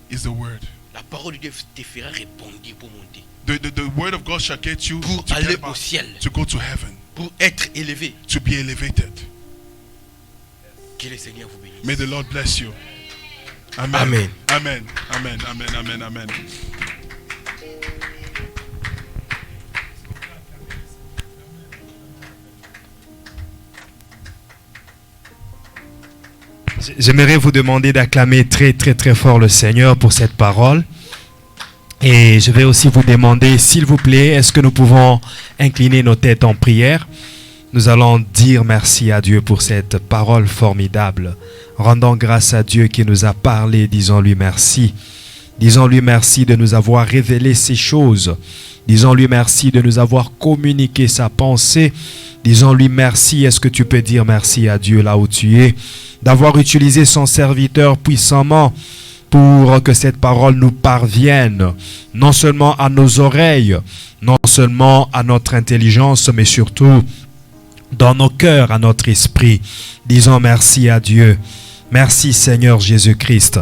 Is the word. La parole de Dieu te fera répondre pour monter. The word of God shall get you Pour to, aller get au back, ciel. to go to heaven, Pour être élevé. to be elevated. Que le Seigneur vous bénisse. May the Lord bless you. Amen. Amen. Amen. Amen. Amen. Amen. Amen. J'aimerais vous demander d'acclamer très très très fort le Seigneur pour cette parole. Et je vais aussi vous demander, s'il vous plaît, est-ce que nous pouvons incliner nos têtes en prière? Nous allons dire merci à Dieu pour cette parole formidable. Rendons grâce à Dieu qui nous a parlé, disons-lui merci. Disons-lui merci de nous avoir révélé ces choses. Disons-lui merci de nous avoir communiqué sa pensée. Disons-lui merci. Est-ce que tu peux dire merci à Dieu là où tu es? D'avoir utilisé son serviteur puissamment pour que cette parole nous parvienne, non seulement à nos oreilles, non seulement à notre intelligence, mais surtout dans nos cœurs, à notre esprit. Disons merci à Dieu. Merci Seigneur Jésus-Christ.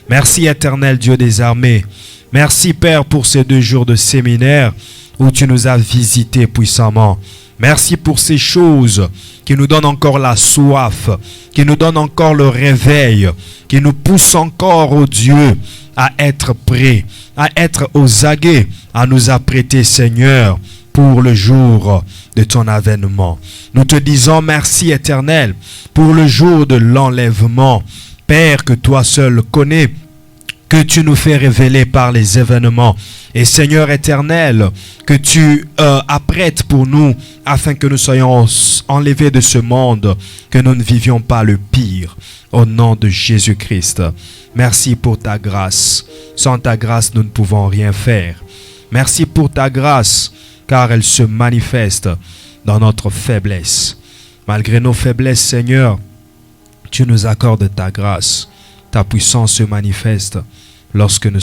Merci éternel Dieu des armées. Merci Père pour ces 2 jours de séminaire où tu nous as visités puissamment. Merci pour ces choses qui nous donnent encore la soif, qui nous donnent encore le réveil, qui nous poussent encore, oh Dieu, à être prêts, à être aux aguets, à nous apprêter, Seigneur, pour le jour de ton avènement. Nous te disons merci, Éternel, pour le jour de l'enlèvement. Père, que toi seul connais, que tu nous fais révéler par les événements. Et Seigneur éternel, que tu apprêtes pour nous, afin que nous soyons enlevés de ce monde, que nous ne vivions pas le pire. Au nom de Jésus-Christ. Merci pour ta grâce. Sans ta grâce, nous ne pouvons rien faire. Merci pour ta grâce, car elle se manifeste dans notre faiblesse. Malgré nos faiblesses, Seigneur, tu nous accordes ta grâce. Ta puissance se manifeste lorsque nous